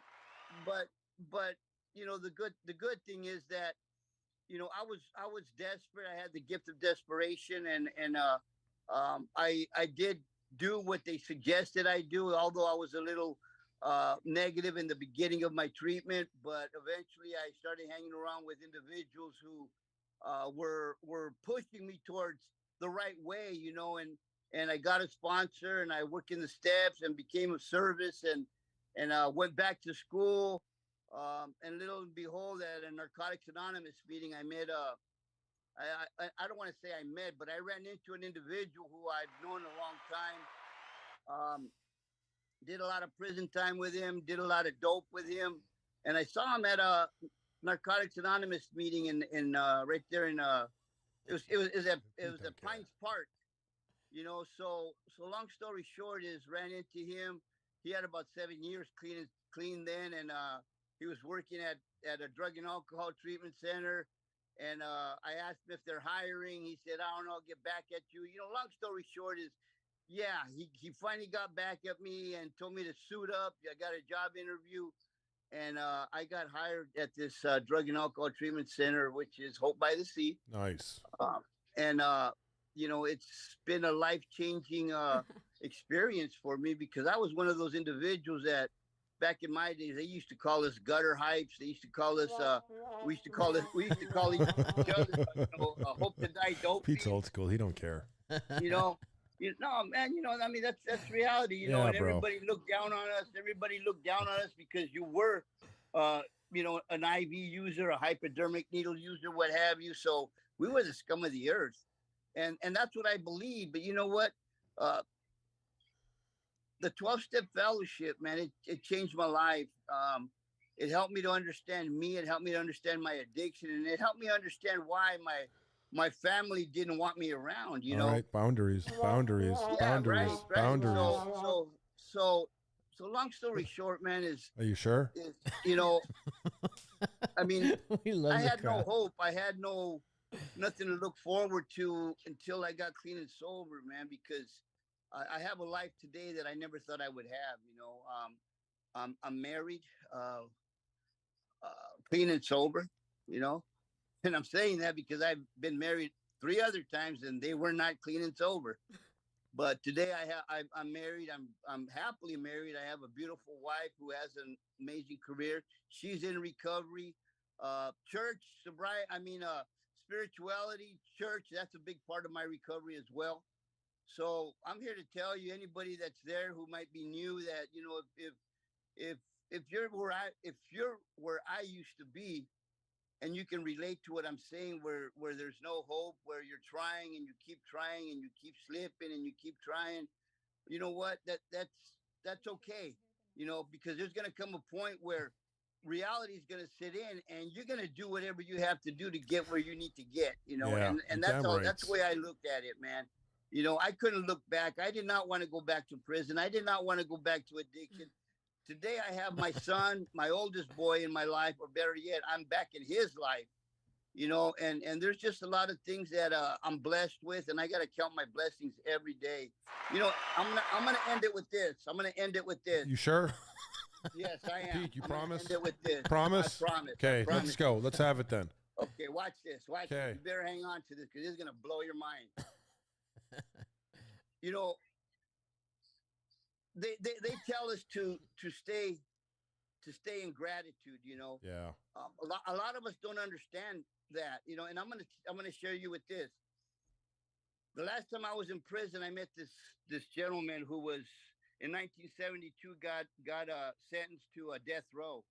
but but the good thing is that I was desperate. I had the gift of desperation, and I did do what they suggested I do, although I was a little negative in the beginning of my treatment. But eventually, I started hanging around with individuals who were pushing me towards the right way, and I got a sponsor, and I worked in the steps and became of service, and went back to school. And little and behold, at a Narcotics Anonymous meeting, I met I don't want to say I met, but I ran into an individual who I've known a long time. Did a lot of prison time with him, did a lot of dope with him, and I saw him at a Narcotics Anonymous meeting in right there in it was at Pines Park, So long story short is ran into him. He had about 7 years clean then, and he was working at a drug and alcohol treatment center. And I asked him if they're hiring. He said, I don't know, I'll get back at you. Long story short is, yeah, he finally got back at me and told me to suit up. I got a job interview, and I got hired at this drug and alcohol treatment center, which is Hope by the Sea. Nice. And it's been a life-changing experience for me, because I was one of those individuals that back in my days, they used to call us gutter hypes. They used to call us we used to call each other hope to die dope. Pete's old school. He don't care. No, man, I mean, that's reality, Yeah, and bro. everybody looked down on us. Everybody looked down on us because you were an IV user, a hypodermic needle user, what have you. So we were the scum of the earth. And that's what I believe. But you know what? The 12-step fellowship, man, it changed my life. It helped me to understand me. It helped me to understand my addiction, and it helped me understand why my family didn't want me around. All right, boundaries. Yeah, right. So long story short, man, Are you sure? I mean, I had no crowd. hope. I had nothing to look forward to until I got clean and sober, man, because I have a life today that I never thought I would have. I'm married, clean and sober, and I'm saying that because I've been married 3 other times and they were not clean and sober. But today I'm married. I'm happily married. I have a beautiful wife who has an amazing career. She's in recovery. Church, sobriety, spirituality, church, that's a big part of my recovery as well. So I'm here to tell you, anybody that's there who might be new, that if you're where I used to be, and you can relate to what I'm saying, where there's no hope, where you're trying and you keep trying and you keep slipping and you keep trying, you know what? That's okay, because there's gonna come a point where reality is gonna sit in, and you're gonna do whatever you have to do to get where you need to get, Yeah, and that's all. right. That's the way I looked at it, man. I couldn't look back. I did not want to go back to prison. I did not want to go back to addiction. Today I have my son, my oldest boy in my life, or better yet, I'm back in his life, and there's just a lot of things that I'm blessed with, and I got to count my blessings every day. I'm gonna end it with this. You sure? Yes, I am. Pete, you I'm gonna promise? end it with this. Promise? I promise. Okay, I promise. let's go. Let's have it then. Okay, watch this. Okay. You better hang on to this, because it's gonna blow your mind. They tell us to to stay in gratitude. You know, Yeah. a lot of us don't understand that. You know, and I'm gonna share you with this. The last time I was in prison, I met this gentleman who was in 1972 got sentenced to a death row.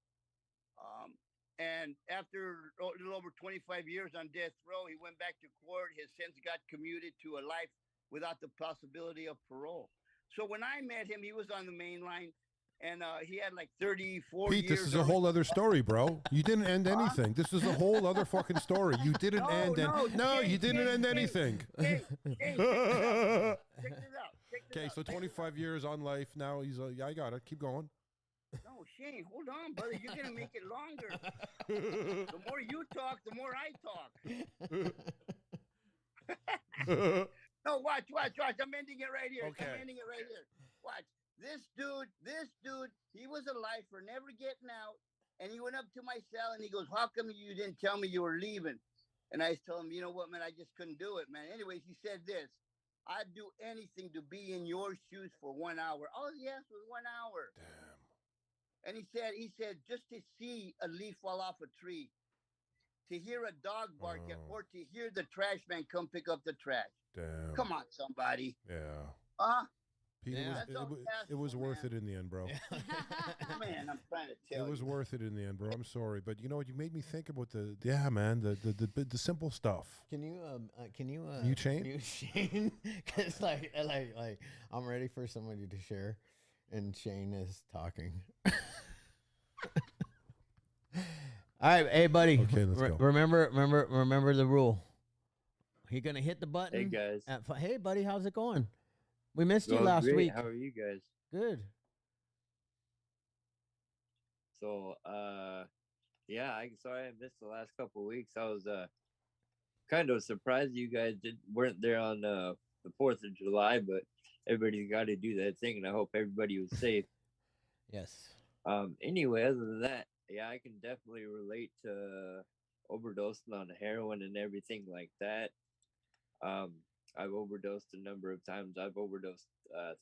Um, and after a little over 25 years on death row, he went back to court. His sentence got commuted to a life without the possibility of parole. So when I met him, he was on the main line, and he had like 34 Pete, years. this is a whole other story, bro. You didn't end Huh? anything. This is a whole other fucking story. You didn't end. No, you didn't end anything. Hey, check this out. Check this out. Okay, so 25 years on life. Now he's yeah, I got it. Keep going. No, Shane, hold on, brother. You're gonna make it longer. The more you talk, the more I talk. No, watch. I'm ending it right here. Okay. I'm ending it right here. Watch. This dude, he was a lifer, never getting out. And he went up to my cell and he goes, "How come you didn't tell me you were leaving?" And I told him, "You know what, man, I just couldn't do it, man." Anyways, he said this: "I'd do anything to be in your shoes for 1 hour." All he asked was 1 hour. Damn. And he said, just to see a leaf fall off a tree, to hear a dog bark at, or to hear the trash man come pick up the trash. Damn. Come on, somebody. Yeah. Pete, Yeah. it was worth it in the end, bro. Man, I'm trying to tell you. It was worth it in the end, bro. I'm sorry, but you know what? You made me think about the simple stuff. Can you You chain? Mute Shane? Cause like I'm ready for somebody to share, and Shane is talking. All right, hey buddy. Okay, let's go. Remember the rule. He gonna hit the button. Hey guys. Hey buddy, how's it going? We missed you Well, last great. week. How are you guys? Good. So, yeah, sorry I missed the last couple of weeks. I was kind of surprised you guys weren't there on the 4th of July, but everybody's got to do that thing, and I hope everybody was safe. Yes. Anyway, other than that, yeah, I can definitely relate to overdosing on heroin and everything like that. I've overdosed a number of times. I've overdosed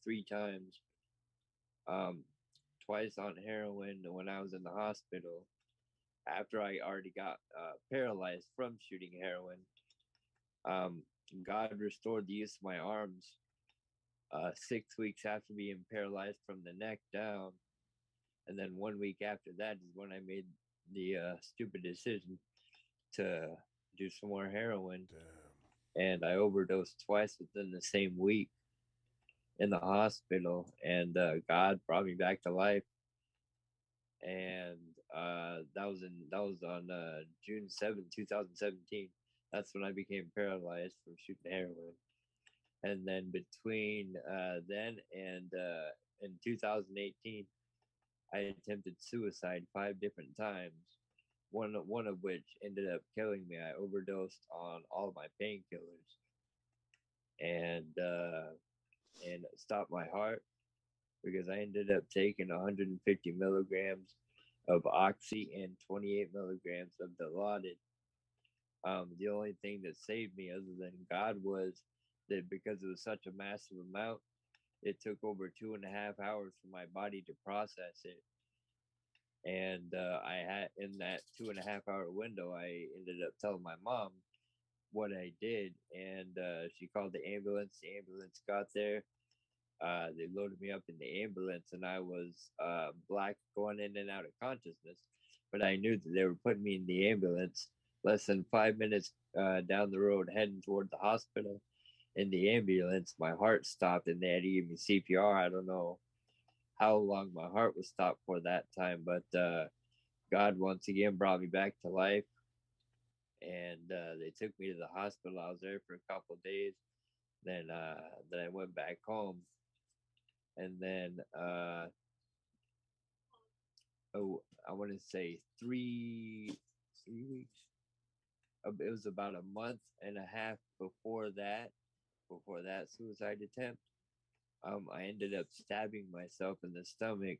3 times. Twice on heroin when I was in the hospital after I already got paralyzed from shooting heroin. God restored the use of my arms 6 weeks after being paralyzed from the neck down. And then 1 week after that is when I made the stupid decision to do some more heroin. Damn. And I overdosed twice within the same week in the hospital, and God brought me back to life. And that was on June 7th, 2017. That's when I became paralyzed from shooting heroin. And then between then and in 2018, I attempted suicide 5 different times. One of which ended up killing me. I overdosed on all of my painkillers, and it stopped my heart because I ended up taking 150 milligrams of oxy and 28 milligrams of Dilaudid. The only thing that saved me, other than God, was that because it was such a massive amount, it took over 2.5 hours for my body to process it. And I had, in that 2.5 hour window, I ended up telling my mom what I did, and she called the ambulance. The ambulance got there. They loaded me up in the ambulance, and I was black, going in and out of consciousness. But I knew that they were putting me in the ambulance. Less than 5 minutes down the road, heading toward the hospital, in the ambulance, my heart stopped, and they had to give me CPR. I don't know how long my heart was stopped for that time, but God once again brought me back to life, and they took me to the hospital. I was there for a couple of days. Then I went back home, and then I want to say 3 weeks. It was about a month and a half before that suicide attempt. I ended up stabbing myself in the stomach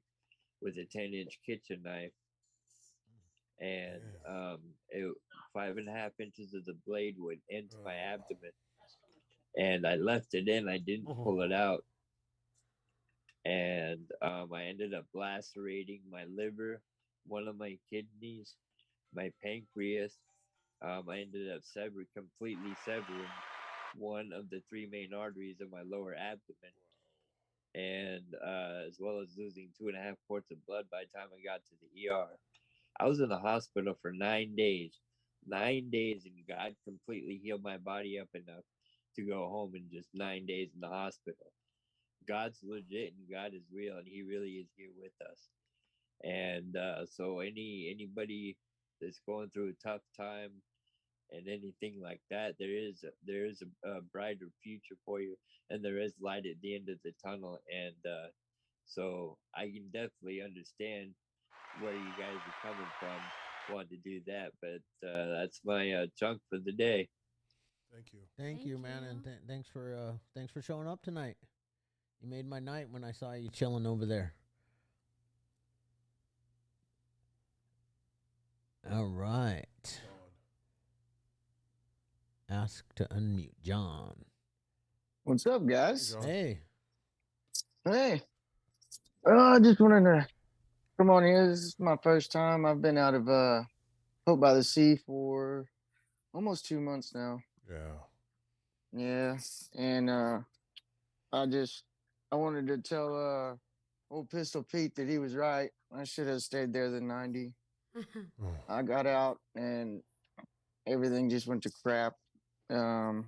with a 10-inch kitchen knife, and 5.5 inches of the blade went into my abdomen, and I left it in. I didn't pull it out, and I ended up lacerating my liver, one of my kidneys, my pancreas. I ended up completely severing one of the three main arteries of my lower abdomen, and as well as losing 2.5 quarts of blood by the time I got to the ER. I was in the hospital for 9 days. 9 days, and God completely healed my body up enough to go home in just 9 days in the hospital. God's legit and God is real, and He really is here with us. And so anybody that's going through a tough time and anything like that, there is a brighter future for you, and there is light at the end of the tunnel. And so I can definitely understand where you guys are coming from, want to do that. But that's my chunk for the day. Thank you. Thank you, man, and thanks for showing up tonight. You made my night when I saw you chilling over there. All right. Ask to unmute John. What's up, guys? Hey. Hey. I just wanted to come on here. This is my first time. I've been out of Hope by the Sea for almost 2 months now. Yeah. Yeah. And I wanted to tell old Pistol Pete that he was right. I should have stayed there the 90. I got out and everything just went to crap. A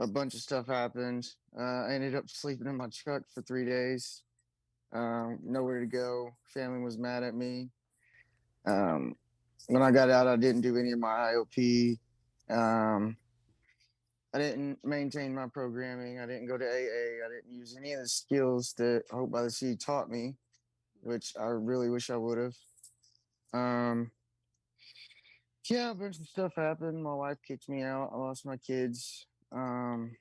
bunch of stuff happened. I ended up sleeping in my truck for 3 days. Nowhere to go. Family was mad at me. When I got out, I didn't do any of my IOP. I didn't maintain my programming. I didn't go to AA. I didn't use any of the skills that Hope by the Sea taught me, which I really wish I would have. Yeah, a bunch of stuff happened. My wife kicked me out. I lost my kids. And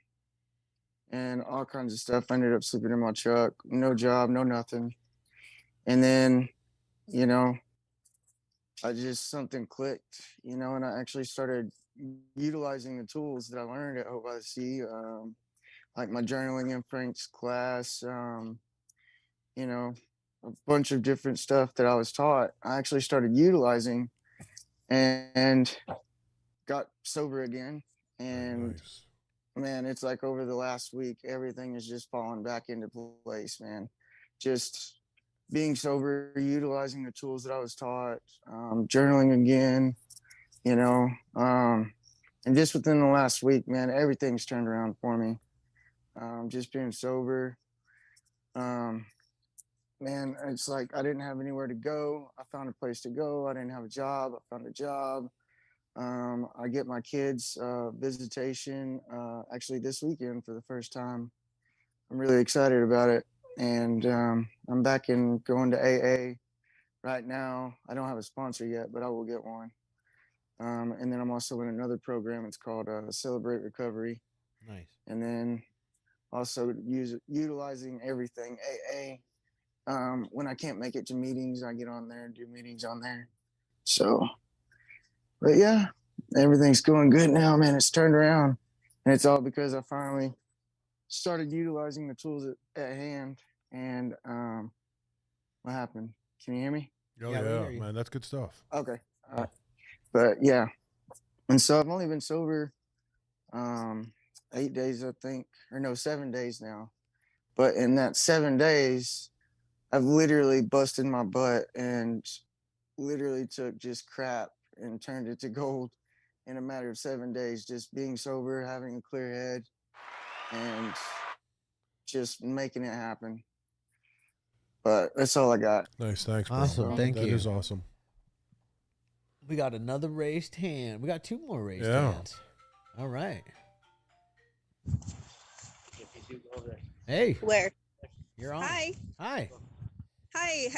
all kinds of stuff. I ended up sleeping in my truck. No job, no nothing. And then, something clicked, and I actually started utilizing the tools that I learned at Hope by the Sea, like my journaling in Frank's class, a bunch of different stuff that I was taught. I actually started utilizing and got sober again. And Nice. man, it's like over the last week, everything is just falling back into place, man. Just being sober, utilizing the tools that I was taught, journaling again, and just within the last week, man, everything's turned around for me. Just being sober, man, it's like I didn't have anywhere to go. I found a place to go. I didn't have a job. I found a job. I get my kids visitation actually this weekend for the first time. I'm really excited about it. And I'm back in going to AA right now. I don't have a sponsor yet, but I will get one. And then I'm also in another program. It's called Celebrate Recovery. Nice. And then also utilizing everything AA. When I can't make it to meetings, I get on there and do meetings on there. So, but yeah, everything's going good now, man. It's turned around. And it's all because I finally started utilizing the tools at hand. And what happened? Can you hear me? Oh, Yeah, we yeah, hear you. man. That's good stuff. Okay. But yeah. And so I've only been sober 8 days, I think. Or no, 7 days now. But in that 7 days, I've literally busted my butt and literally took just crap and turned it to gold in a matter of 7 days. Just being sober, having a clear head, and just making it happen. But that's all I got. Nice. Thanks, bro. Awesome. Thank That you. is awesome. We got another raised hand. We got two more raised Yeah. hands. All right. Hey, Where? you're on. Hi. Hi. Hi.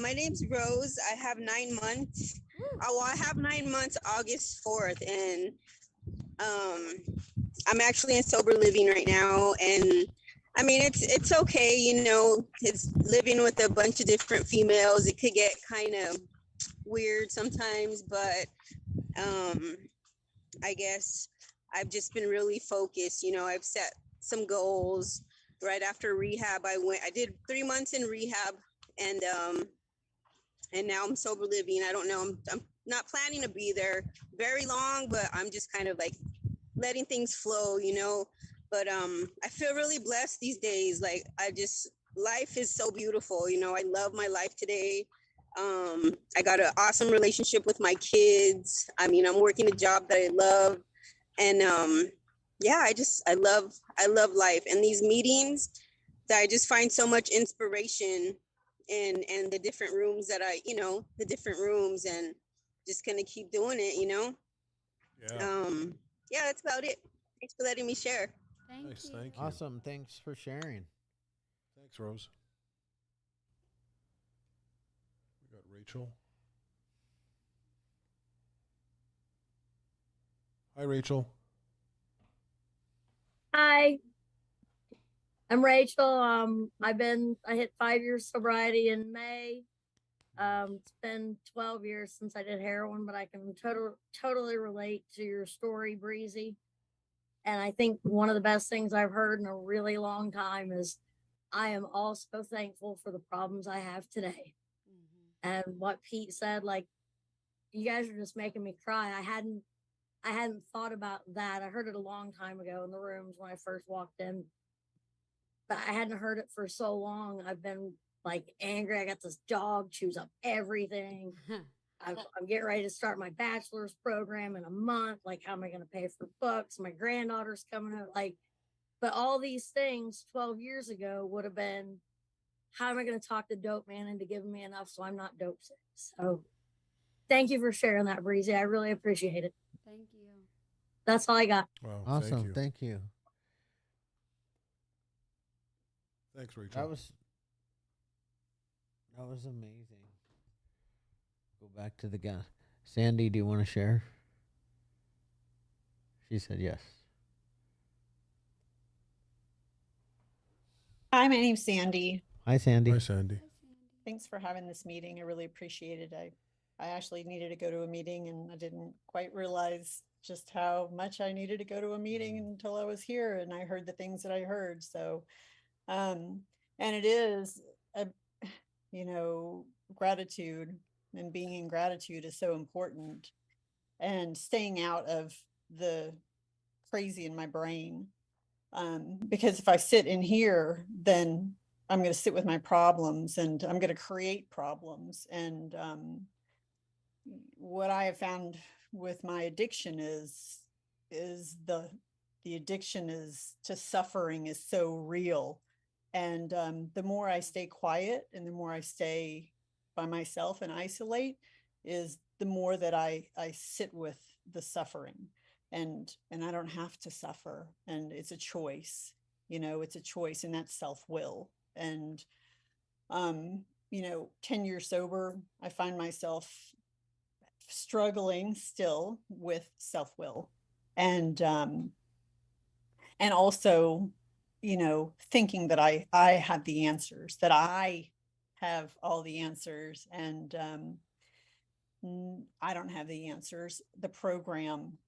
My name's Rose. I have 9 months. I have 9 months August 4th, and I'm actually in sober living right now. And I mean, it's okay, it's living with a bunch of different females. It could get kind of weird sometimes, but I guess I've just been really focused. I've set some goals. Right after rehab, I did 3 months in rehab, and and now I'm sober living. I don't know. I'm not planning to be there very long, but I'm just kind of like letting things flow, you know. But I feel really blessed these days. Like life is so beautiful, you know. I love my life today. I got an awesome relationship with my kids. I mean, I'm working a job that I love, and yeah, I love life and these meetings that I just find so much inspiration in the different rooms that the different rooms, and just gonna keep doing it, you know. Yeah. Yeah, that's about it. Thanks for letting me share. Thank Nice. you. Thank you. Awesome. Thanks for sharing. Thanks, Rose. We got Rachel. Hi, Rachel. Hi, I'm Rachel. I hit 5 years sobriety in May. It's been 12 years since I did heroin, but I can totally relate to your story, Breezy. And I think one of the best things I've heard in a really long time is I am also thankful for the problems I have today. And what Pete said, like, you guys are just making me cry. I hadn't thought about that. I heard it a long time ago in the rooms when I first walked in, but I hadn't heard it for so long. I've been like angry. I got this dog chews up everything. I'm getting ready to start my bachelor's program in a month. Like, how am I going to pay for books? My granddaughter's coming up. Like, but all these things 12 years ago would have been, how am I going to talk the dope man into giving me enough so I'm not dope sick? So thank you for sharing that, Breezy. I really appreciate it. Thank you. That's all I got. Wow. Awesome. Thank you. Thanks, Rachel. That was amazing. Go back to the gas. Sandy, do you want to share? She said yes. Hi, my name's Sandy. Hi, Sandy. Hi, Sandy. Thanks for having this meeting. I really appreciate it. I actually needed to go to a meeting, and I didn't quite realize just how much I needed to go to a meeting until I was here and I heard the things that I heard. So, and it is, gratitude and being in gratitude is so important, and staying out of the crazy in my brain. Because if I sit in here, then I'm going to sit with my problems and I'm going to create problems. And what I have found with my addiction is the addiction is to suffering is so real. And the more I stay quiet and the more I stay by myself and isolate, is the more that I sit with the suffering. And I don't have to suffer. And it's a choice, it's a choice, and that's self-will. And 10 years sober, I find myself struggling still with self-will, and also, thinking that I have the answers, that I have all the answers, and I don't have the answers. The program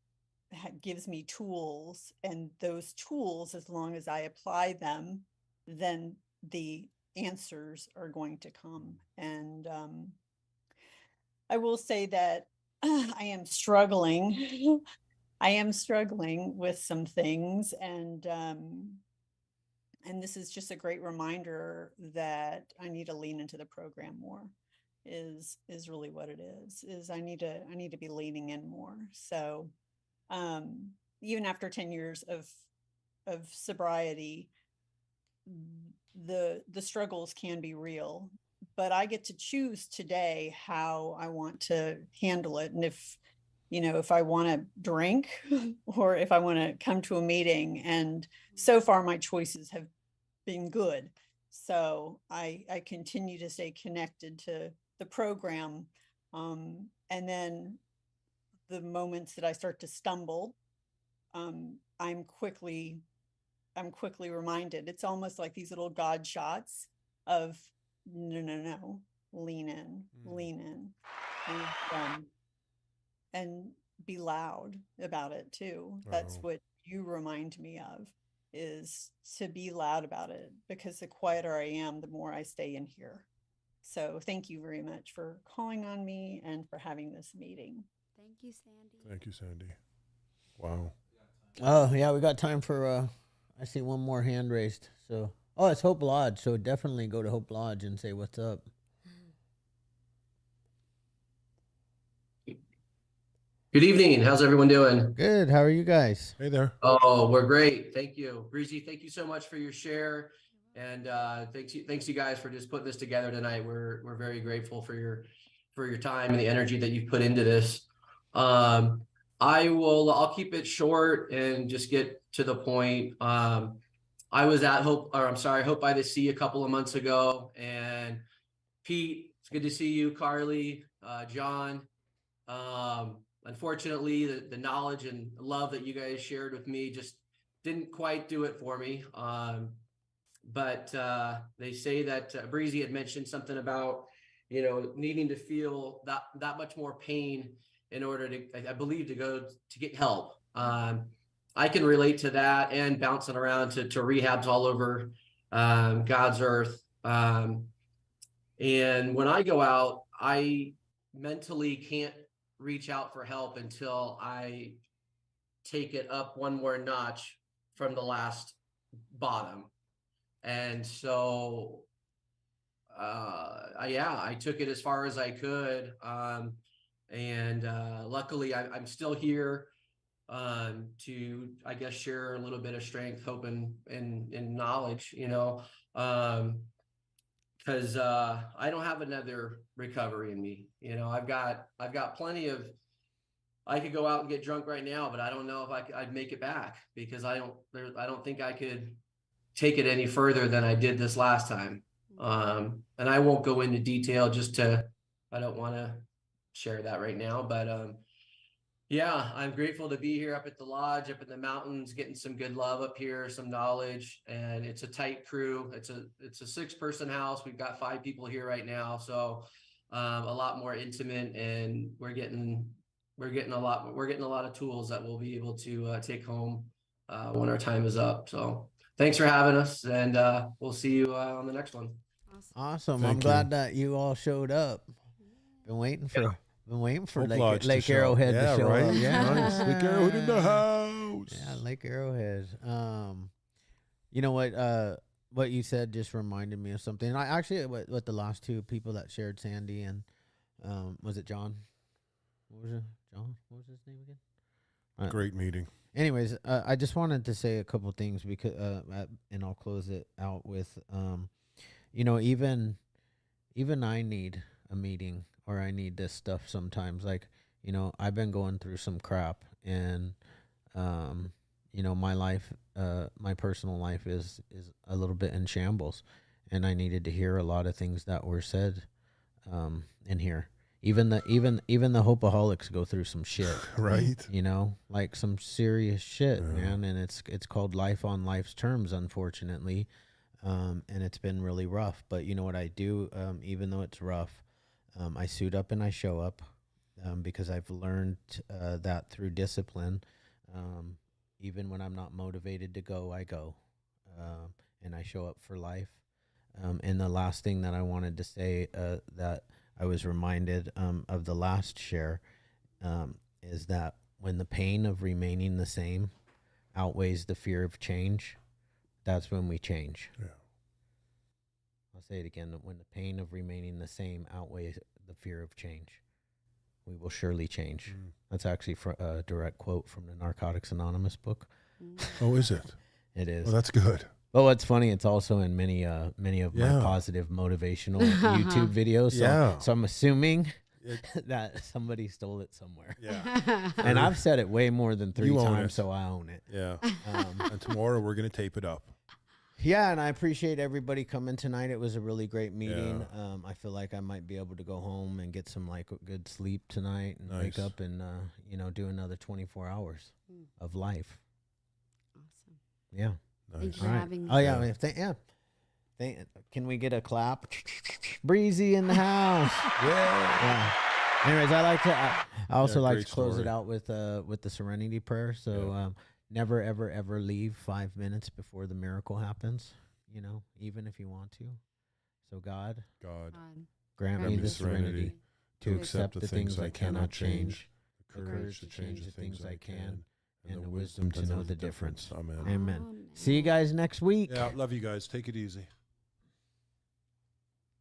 gives me tools, and those tools, as long as I apply them, then the answers are going to come. And I will say that I am struggling. I am struggling with some things, and this is just a great reminder that I need to lean into the program more. Is really what it is I need to be leaning in more. So even after 10 years of sobriety, the struggles can be real, but I get to choose today how I want to handle it. And if I want to drink or if I want to come to a meeting, and so far my choices have been good. So I continue to stay connected to the program. And then the moments that I start to stumble, I'm quickly reminded. It's almost like these little God shots of no, lean in, and be loud about it too. That's what you remind me of, is to be loud about it, because the quieter I am, the more I stay in here. So thank you very much for calling on me and for having this meeting. Thank you, Sandy. Thank you, Sandy. Wow. Oh yeah, we got time for. I see one more hand raised. So it's Hope Lodge. So definitely go to Hope Lodge and say what's up. Good evening. How's everyone doing? Good. How are you guys? Hey there. Oh, we're great. Thank you. Breezy, thank you so much for your share. And thanks you guys for just putting this together tonight. We're very grateful for your time and the energy that you've put into this. I'll keep it short and just get to the point. I was at Hope by the Sea a couple of months ago, and Pete, it's good to see you, Carly, John. Unfortunately, the knowledge and love that you guys shared with me just didn't quite do it for me. But they say that Breezy had mentioned something about, needing to feel that much more pain in order to, I believe, to get help. I can relate to that, and bouncing around to rehabs all over God's earth. And when I go out, I mentally can't reach out for help until I take it up one more notch from the last bottom. And so, I took it as far as I could. And luckily I'm still here to, I guess, share a little bit of strength, hope, and knowledge, because I don't have another recovery in me. I've got plenty of. I could go out and get drunk right now, but I don't know if I'd make it back, because I don't think I could take it any further than I did this last time. And I won't go into detail I don't want to share that right now, but I'm grateful to be here up at the lodge, up in the mountains, getting some good love up here, some knowledge, and it's a tight crew. It's a 6-person house. We've got 5 people here right now. So a lot more intimate, and we're getting a lot of tools that we'll be able to take home when our time is up. So thanks for having us, and we'll see you on the next one. Awesome. I'm glad that you all showed up. Been waiting for Lake Arrowhead to show up. Yeah, nice. Lake Arrowhead in the house. Yeah, Lake Arrowhead. You know what you said just reminded me of something. I actually what the last 2 people that shared, Sandy and was it John? What was it? John? What was his name again? Great meeting. Anyways, I just wanted to say a couple things because and I'll close it out with even I need a meeting, or I need this stuff sometimes. Like, I've been going through some crap, and my life, my personal life is a little bit in shambles, and I needed to hear a lot of things that were said in here. Even the Hopeaholics go through some shit, right? Like some serious shit, man. And it's called life on life's terms, unfortunately. And it's been really rough. But you know what I do? Even though it's rough, I suit up and I show up, because I've learned that through discipline. Even when I'm not motivated to go, I go, and I show up for life. And the last thing that I wanted to say that I was reminded of the last share is that when the pain of remaining the same outweighs the fear of change, that's when we change. Yeah. I'll say it again. When the pain of remaining the same outweighs the fear of change, we will surely change. That's actually a direct quote from the Narcotics Anonymous book. Oh, is it? It is. Well, that's good. But what's funny, it's also in many of my positive motivational YouTube videos. So I'm assuming that somebody stole it somewhere. Yeah. And I've said it way more than 3 times, so I own it. Yeah. And tomorrow we're going to tape it up. Yeah, and I appreciate everybody coming tonight. It was a really great meeting. I feel like I might be able to go home and get some good sleep tonight and wake up and do another 24 hours of life. Awesome. Yeah. Nice. Thank you for having me. Oh yeah. Can we get a clap? Breezy in the house. Yeah. Anyways, I also like to close it out with the Serenity Prayer. So never ever ever leave 5 minutes before the miracle happens. Even if you want to. So God, Grant me the serenity to accept the things I cannot change, the courage to change the things I can, and the wisdom to know the difference. Amen. Amen. See you guys next week. Yeah, love you guys. Take it easy.